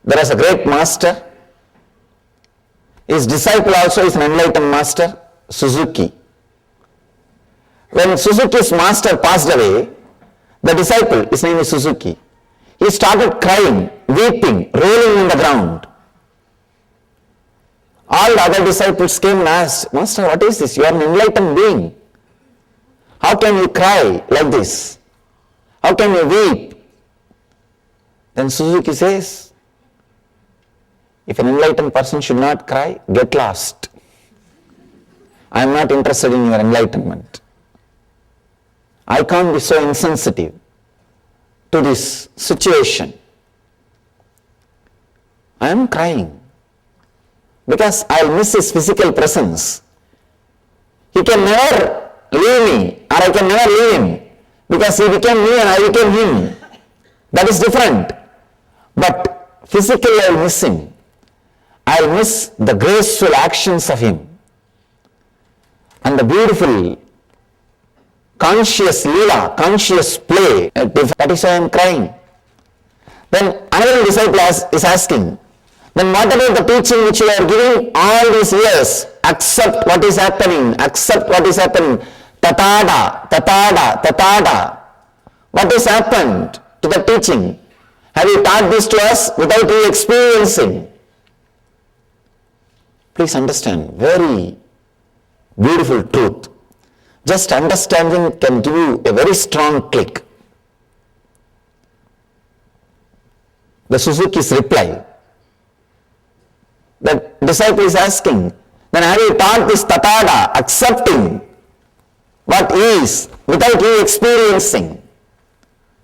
There is a great master. His disciple also is an enlightened master, Suzuki. When Suzuki's master passed away, the disciple, his name is Suzuki, he started crying, weeping, rolling on the ground. All the other disciples came and asked, Master, what is this? You are an enlightened being. How can you cry like this? How can you weep? Then Suzuki says, if an enlightened person should not cry, get lost. I am not interested in your enlightenment. I can't be so insensitive to this situation. I am crying because I'll miss his physical presence. He can never leave me, or I can never leave him, because he became me and I became him. That is different. But physically I'll miss him. I'll miss the graceful actions of him and the beautiful conscious lila, conscious play. That is why I am crying. Then another disciple is asking, then what about the teaching which you are giving all these years? Accept what is happening, accept what is happening. Tatada, tatada, tatada. What has happened to the teaching? Have you taught this to us without you experiencing? Please understand, very beautiful truth. Just understanding can give you a very strong click. The Suzuki's reply. The disciple is asking, then have you taught this tatada, accepting what is without you experiencing?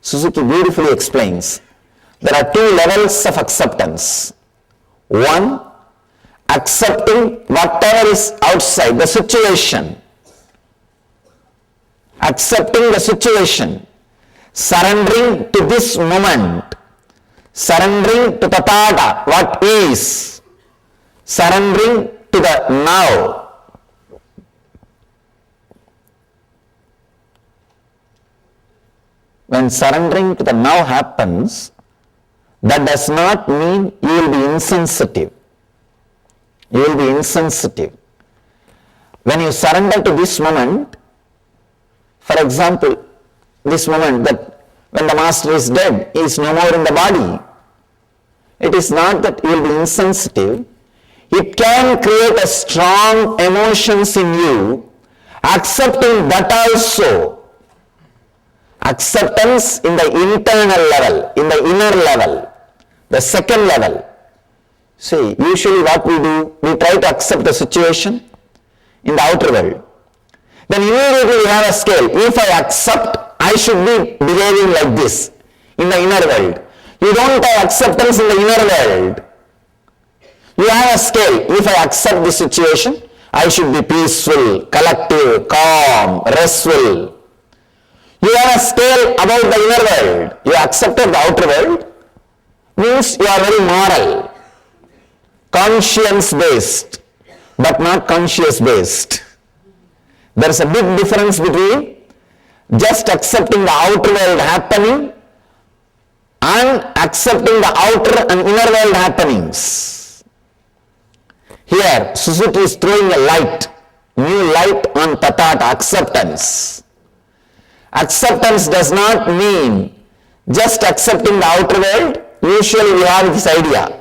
Suzuki beautifully explains, there are two levels of acceptance. One, accepting whatever is outside, the situation. Accepting the situation, surrendering to this moment, surrendering to tathata, what is, surrendering to the now. When surrendering to the now happens, that does not mean you will be insensitive. You will be insensitive. When you surrender to this moment, for example, this moment that when the master is dead, he is no more in the body. It is not that you will be insensitive. It can create a strong emotions in you, accepting that also. Acceptance in the internal level, in the inner level, the second level. See, usually what we do, we try to accept the situation in the outer world. Then immediately we have a scale. If I accept, I should be behaving like this in the inner world. You don't have acceptance in the inner world. You have a scale. If I accept the situation, I should be peaceful, collective, calm, restful. You have a scale about the inner world. You accepted the outer world, means you are very moral, conscience based, but not conscious based. There is a big difference between just accepting the outer world happening and accepting the outer and inner world happenings. Here, Suzuki is throwing a light, new light on tathata, acceptance. Acceptance does not mean just accepting the outer world. Usually we have this idea.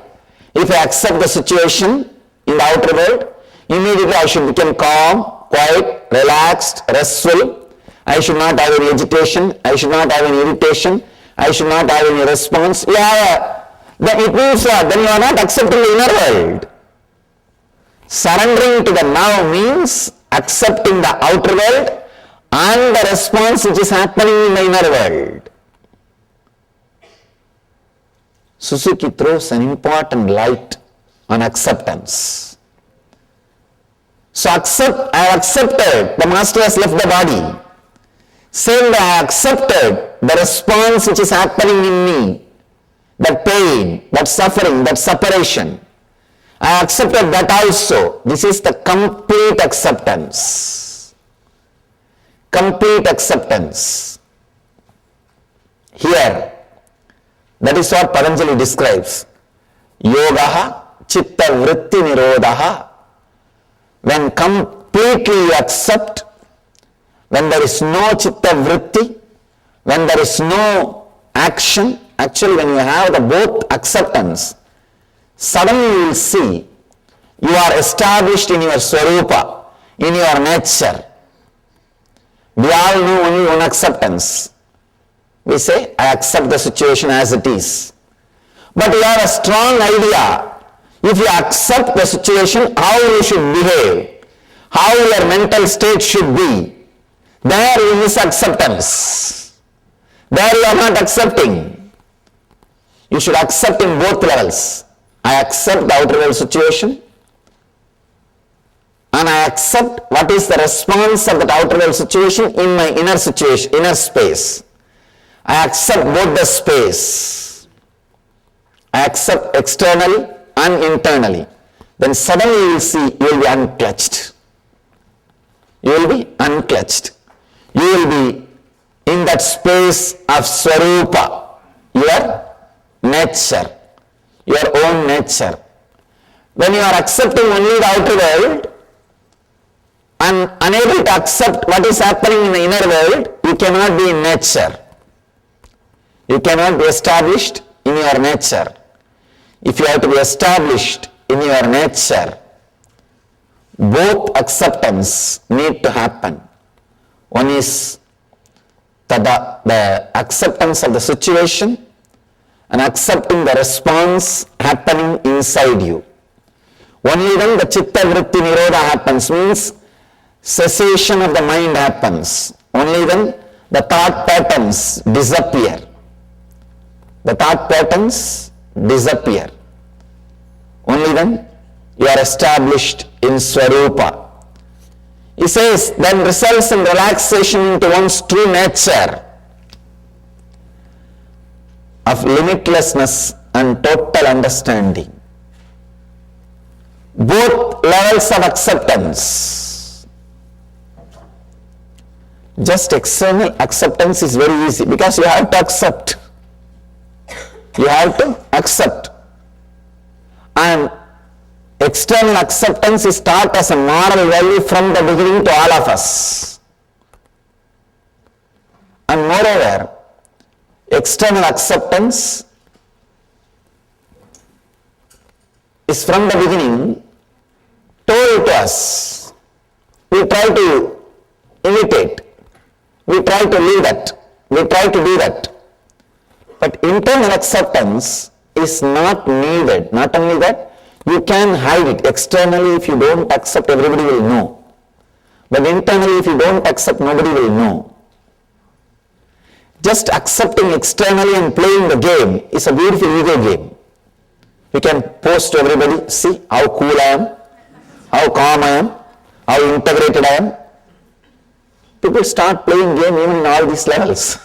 If I accept the situation in the outer world, immediately I should become calm, quiet, relaxed, restful. I should not have any agitation. I should not have any irritation. I should not have any response. Then it means what? Then you are not accepting the inner world. Surrendering to the now means accepting the outer world and the response which is happening in the inner world. Suzuki throws an important light on acceptance. So I have accepted, the master has left the body. Saying that I accepted the response which is happening in me, that pain, that suffering, that separation. I accepted that also. This is the complete acceptance. Complete acceptance. Here, that is what Patanjali describes. Yogaha chitta vritti nirodhaha. When completely you accept, when there is no chitta vritti, when there is no action, actually when you have the both acceptance, suddenly you will see you are established in your swarupa, in your nature. We all know only one acceptance. We say, I accept the situation as it is. But you have a strong idea. If you accept the situation, how you should behave, how your mental state should be, there you miss acceptance. There you are not accepting. You should accept in both levels. I accept the outer world situation, and I accept what is the response of that outer world situation in my inner situation, inner space. I accept both the space. I accept externally and internally. Then suddenly you will see you will be unclutched. You will be unclutched. You will be in that space of Swarupa, your nature, your own nature. When you are accepting only the outer world and unable to accept what is happening in the inner world, you cannot be in nature. You cannot be established in your nature. If you have to be established in your nature, both acceptance need to happen. One is the acceptance of the situation and accepting the response happening inside you. Only then the chitta vritti nirodha happens, means cessation of the mind happens. Only then the thought patterns disappear. The thought patterns disappear. Only then you are established in Swarupa. He says, then results in relaxation into one's true nature of limitlessness and total understanding. Both levels of acceptance. Just external acceptance is very easy because you have to accept. You have to accept. And external acceptance is taught as a moral value from the beginning to all of us. And moreover, external acceptance is from the beginning told to us. We try to imitate. We try to live that. We try to do that. But internal acceptance is not needed. Not only that, you can hide it. Externally, if you don't accept, everybody will know. But internally, if you don't accept, nobody will know. Just accepting externally and playing the game is a beautiful ego game. You can post to everybody, see how cool I am, how calm I am, how integrated I am. People start playing game even in all these levels.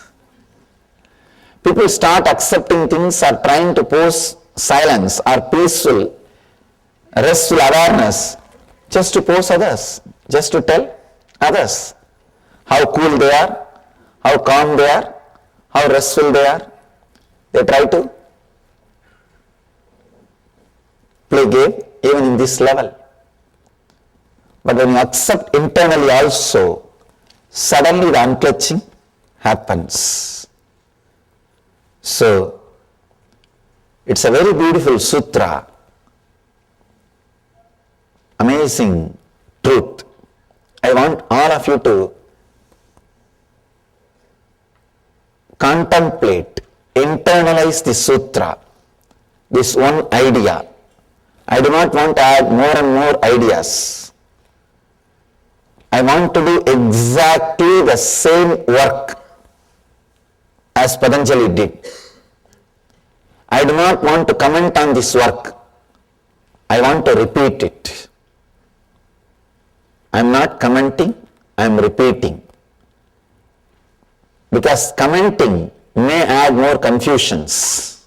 People start accepting things or trying to pose silence or peaceful, restful awareness just to pose others, just to tell others how cool they are, how calm they are, how restful they are. They try to play game even in this level. But when you accept internally also, suddenly the unclutching happens. So, it's a very beautiful sutra, amazing truth. I want all of you to contemplate, internalize the sutra, this one idea. I do not want to add more and more ideas. I want to do exactly the same work as Patanjali did. I do not want to comment on this work. I want to repeat it. I am not commenting, I am repeating. Because commenting may add more confusions.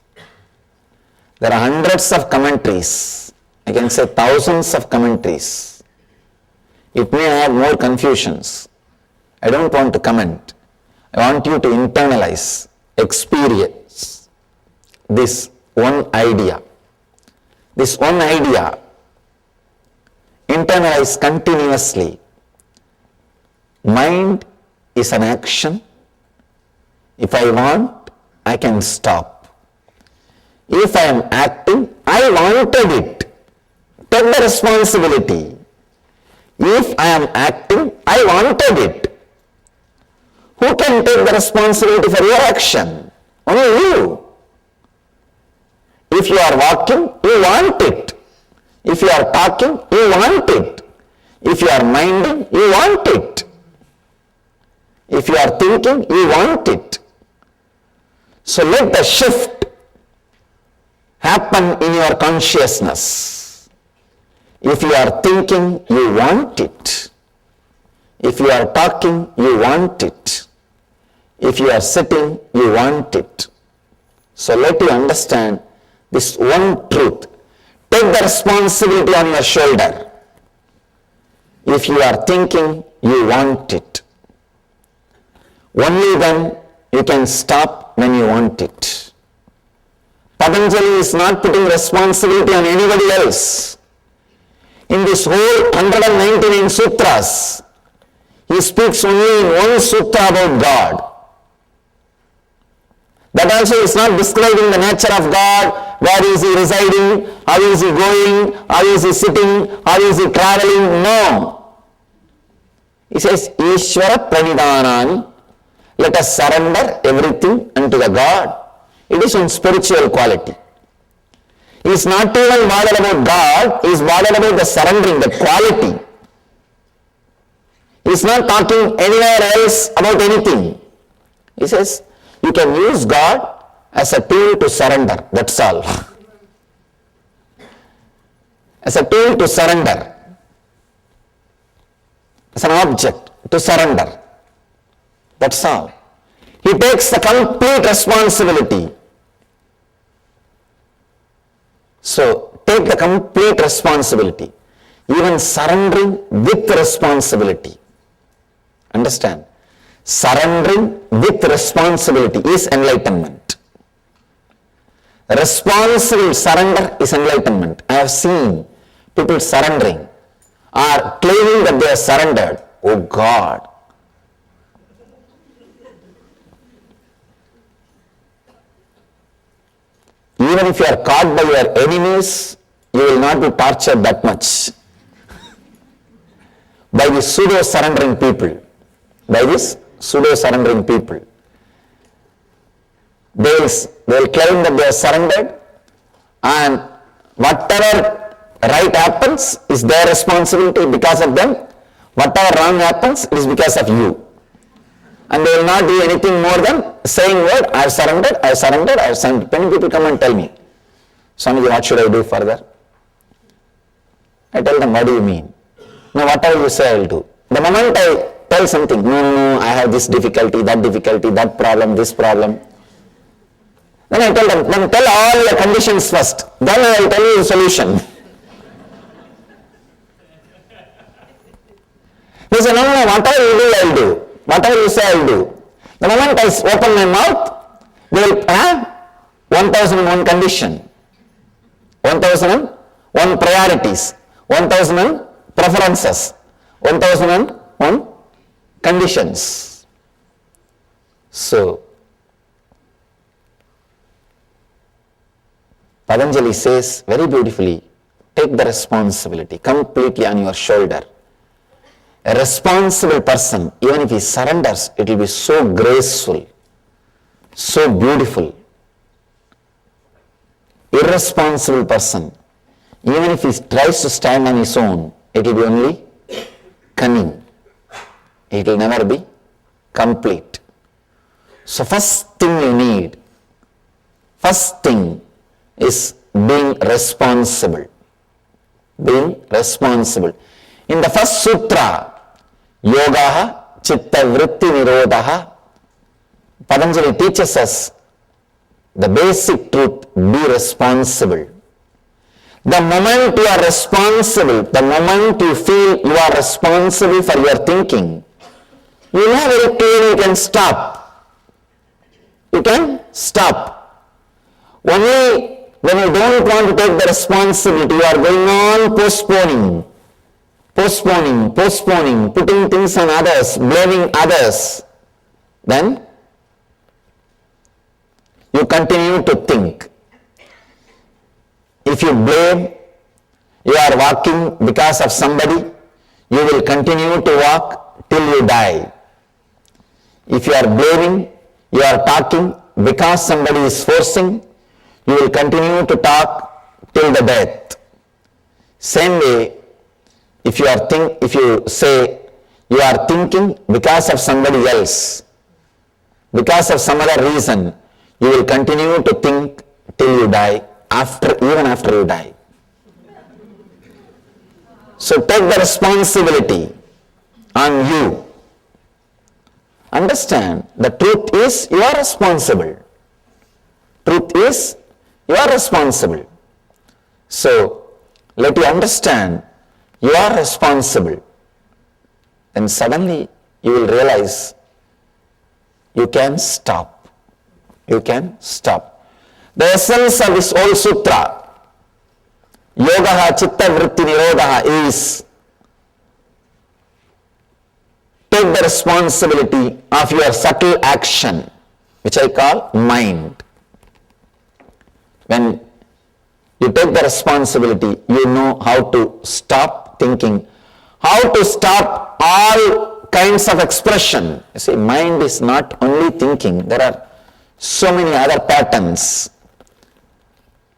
There are hundreds of commentaries, I can say thousands of commentaries. It may add more confusions. I don't want to comment. I want you to internalize, experience this one idea. This one idea, internalize continuously. Mind is an action. If I want, I can stop. If I am acting, I wanted it. Take the responsibility. If I am acting, I wanted it. Who can take the responsibility for your action? Only you. If you are walking, you want it. If you are talking, you want it. If you are minding, you want it. If you are thinking, you want it. So let the shift happen in your consciousness. If you are thinking, you want it. If you are talking, you want it. If you are sitting, you want it. So let you understand this one truth. Take the responsibility on your shoulder. If you are thinking, you want it. Only then you can stop when you want it. Patanjali is not putting responsibility on anybody else. In this whole 199 sutras, he speaks only in one sutra about God. That also is not describing the nature of God, where is he residing, how is he going, how is he sitting, how is he traveling, no. He says, Ishvara Pranidhanani, let us surrender everything unto the God. It is one spiritual quality. He is not even bothered about God, he is bothered about the surrendering, the quality. He is not talking anywhere else about anything. He says, you can use God as a tool to surrender, that's all. As a tool to surrender. As an object to surrender. That's all. He takes the complete responsibility. So, take the complete responsibility. Even surrendering with responsibility. Understand? Surrendering with responsibility is enlightenment. Responsible surrender is enlightenment. I have seen people surrendering or claiming that they are surrendered. Oh God! Even if you are caught by your enemies, you will not be tortured that much. By the pseudo-surrendering people. By this pseudo-surrendering people. They will claim that they are surrendered, and whatever right happens is their responsibility because of them. Whatever wrong happens is because of you. And they will not do anything more than saying word, I have surrendered, I have surrendered, I have surrendered. Many people come and tell me, Swamiji, what should I do further? I tell them, what do you mean? No, whatever you say, I will do. The moment I tell something, no, I have this difficulty, that problem, this problem. Then I tell them, then tell all the conditions first. Then I will tell you the solution. They say, no, whatever you do, I will do. Whatever you say, I will do. The moment I open my mouth, they will have 1001 condition, 1001 priorities, 1001 preferences, 1001 conditions. So, Patanjali says very beautifully, take the responsibility completely on your shoulder. A responsible person, even if he surrenders, it will be so graceful, so beautiful. Irresponsible person, even if he tries to stand on his own, it will be only cunning. It will never be complete. So first thing you need, first thing is being responsible. Being responsible. In the first sutra, Yogaha Chitta Vritti Nirodhaha, Patanjali teaches us the basic truth, be responsible. The moment you are responsible, the moment you feel you are responsible for your thinking, you know very clearly you can stop. You can stop. Only when you don't want to take the responsibility, you are going on postponing, putting things on others, blaming others, then you continue to think. If you blame, you are walking because of somebody, you will continue to walk till you die. If you are blaming, you are talking because somebody is forcing, you will continue to talk till the death. Same way, if you say you are thinking because of somebody else, because of some other reason, you will continue to think till you die, even after you die. So take the responsibility on you. Understand, the truth is you are responsible. Truth is you are responsible. So let you understand you are responsible. Then suddenly you will realize you can stop. You can stop. The essence of this whole sutra, Yogaha Chitta Vritti Nirodhaha, is take the responsibility of your subtle action, which I call mind. When you take the responsibility, you know how to stop thinking, how to stop all kinds of expression. You see, mind is not only thinking, there are so many other patterns.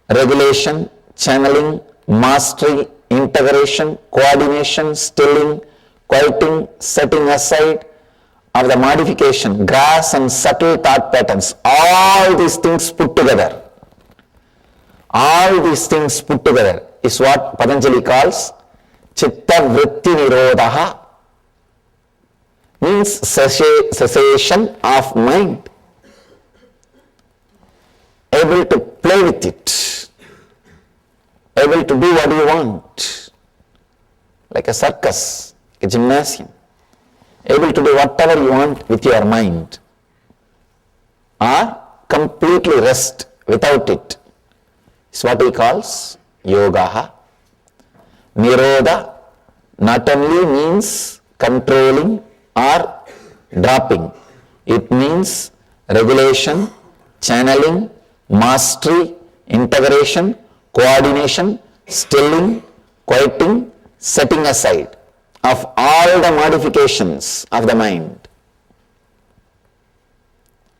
Regulation, channeling, mastery, integration, coordination, stilling, quieting, setting aside of the modification, gross and subtle thought patterns, all these things put together. All these things put together is what Patanjali calls Chitta Vritti Nirodhaha, means cessation of mind. Able to play with it, able to do what you want, like a circus, a gymnasium, able to do whatever you want with your mind, or completely rest without it, is what he calls Yogaha. Nirodha not only means controlling or dropping, it means regulation, channeling, mastery, integration, coordination, stilling, quieting, setting aside of all the modifications of the mind.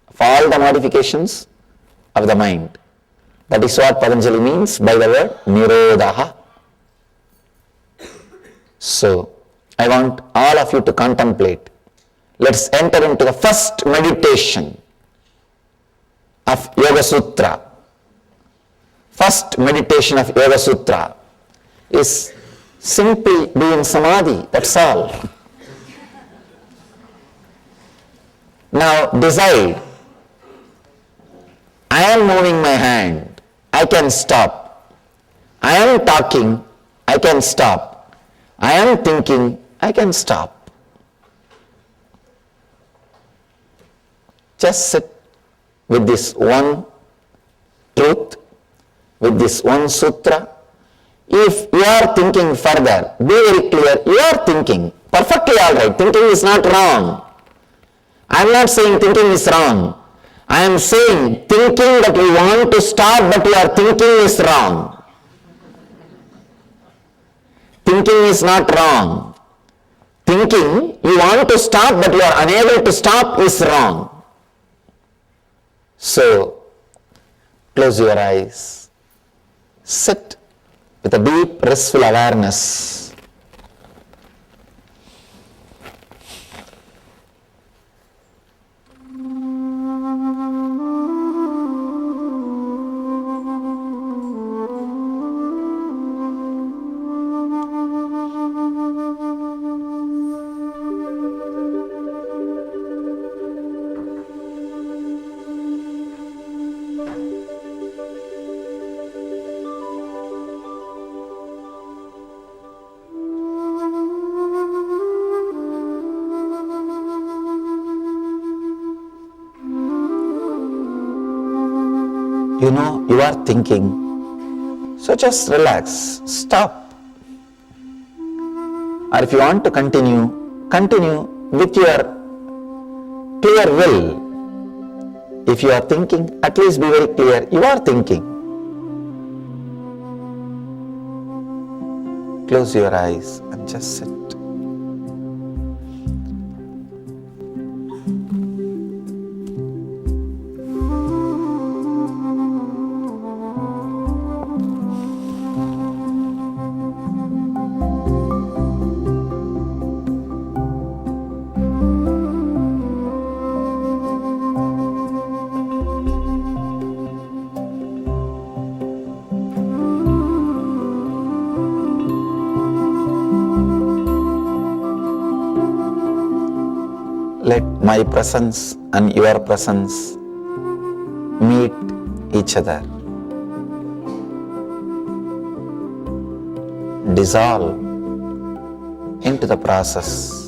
Of all the modifications of the mind. That is what Patanjali means by the word Nirodhaha. So, I want all of you to contemplate. Let's enter into the first meditation of Yoga Sutra. First meditation of Yoga Sutra is simply being samadhi, that's all. Now decide, I am moving my hand, I can stop. I am talking, I can stop. I am thinking, I can stop. Just sit with this one truth, with this one sutra. If you are thinking further, be very clear, you are thinking, perfectly alright, thinking is not wrong. I am not saying thinking is wrong. I am saying thinking that you want to stop but you are thinking is wrong. Thinking is not wrong. Thinking you want to stop but you are unable to stop is wrong. So, close your eyes. Sit with a deep, restful awareness. You know you are thinking. So just relax, stop. Or if you want to continue, continue with your clear will. If you are thinking, at least be very clear, you are thinking. Close your eyes and just sit. Let my presence and your presence meet each other. Dissolve into the process.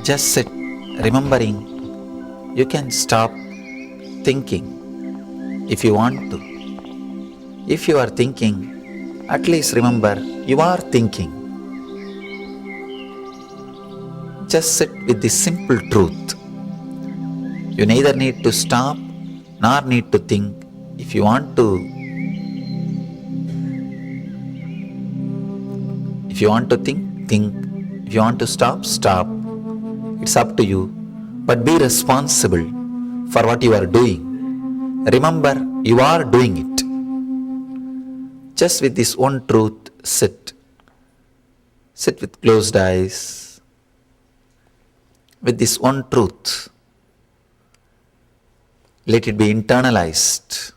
Just sit, remembering you can stop thinking if you want to. If you are thinking, at least remember you are thinking. Just sit with this simple truth. You neither need to stop nor need to think. If you want to think, think. If you want to stop, stop. It's up to you. But be responsible for what you are doing. Remember, you are doing it. Just with this one truth, sit. Sit with closed eyes. With this one truth. Let it be internalized.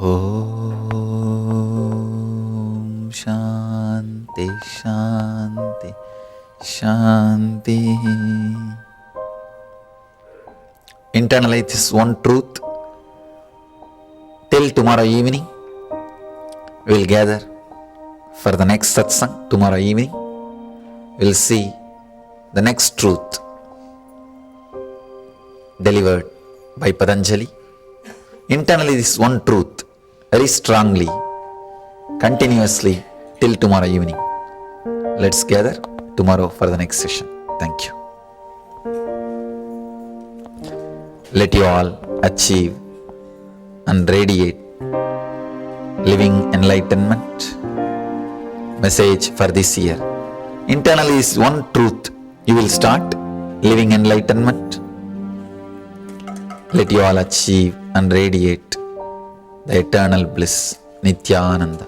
Om Shanti Shanti Shanti. Internalize this one truth. Till tomorrow evening, we will gather for the next satsang. Tomorrow evening, we will see the next truth. delivered by Patanjali. Internally, this one truth very strongly, continuously till tomorrow evening. Let's gather tomorrow for the next session. Thank you. Let you all achieve and radiate living enlightenment. Message for this year. Internally is one truth. You will start living enlightenment. Let you all achieve and radiate the eternal bliss. Nithyananda.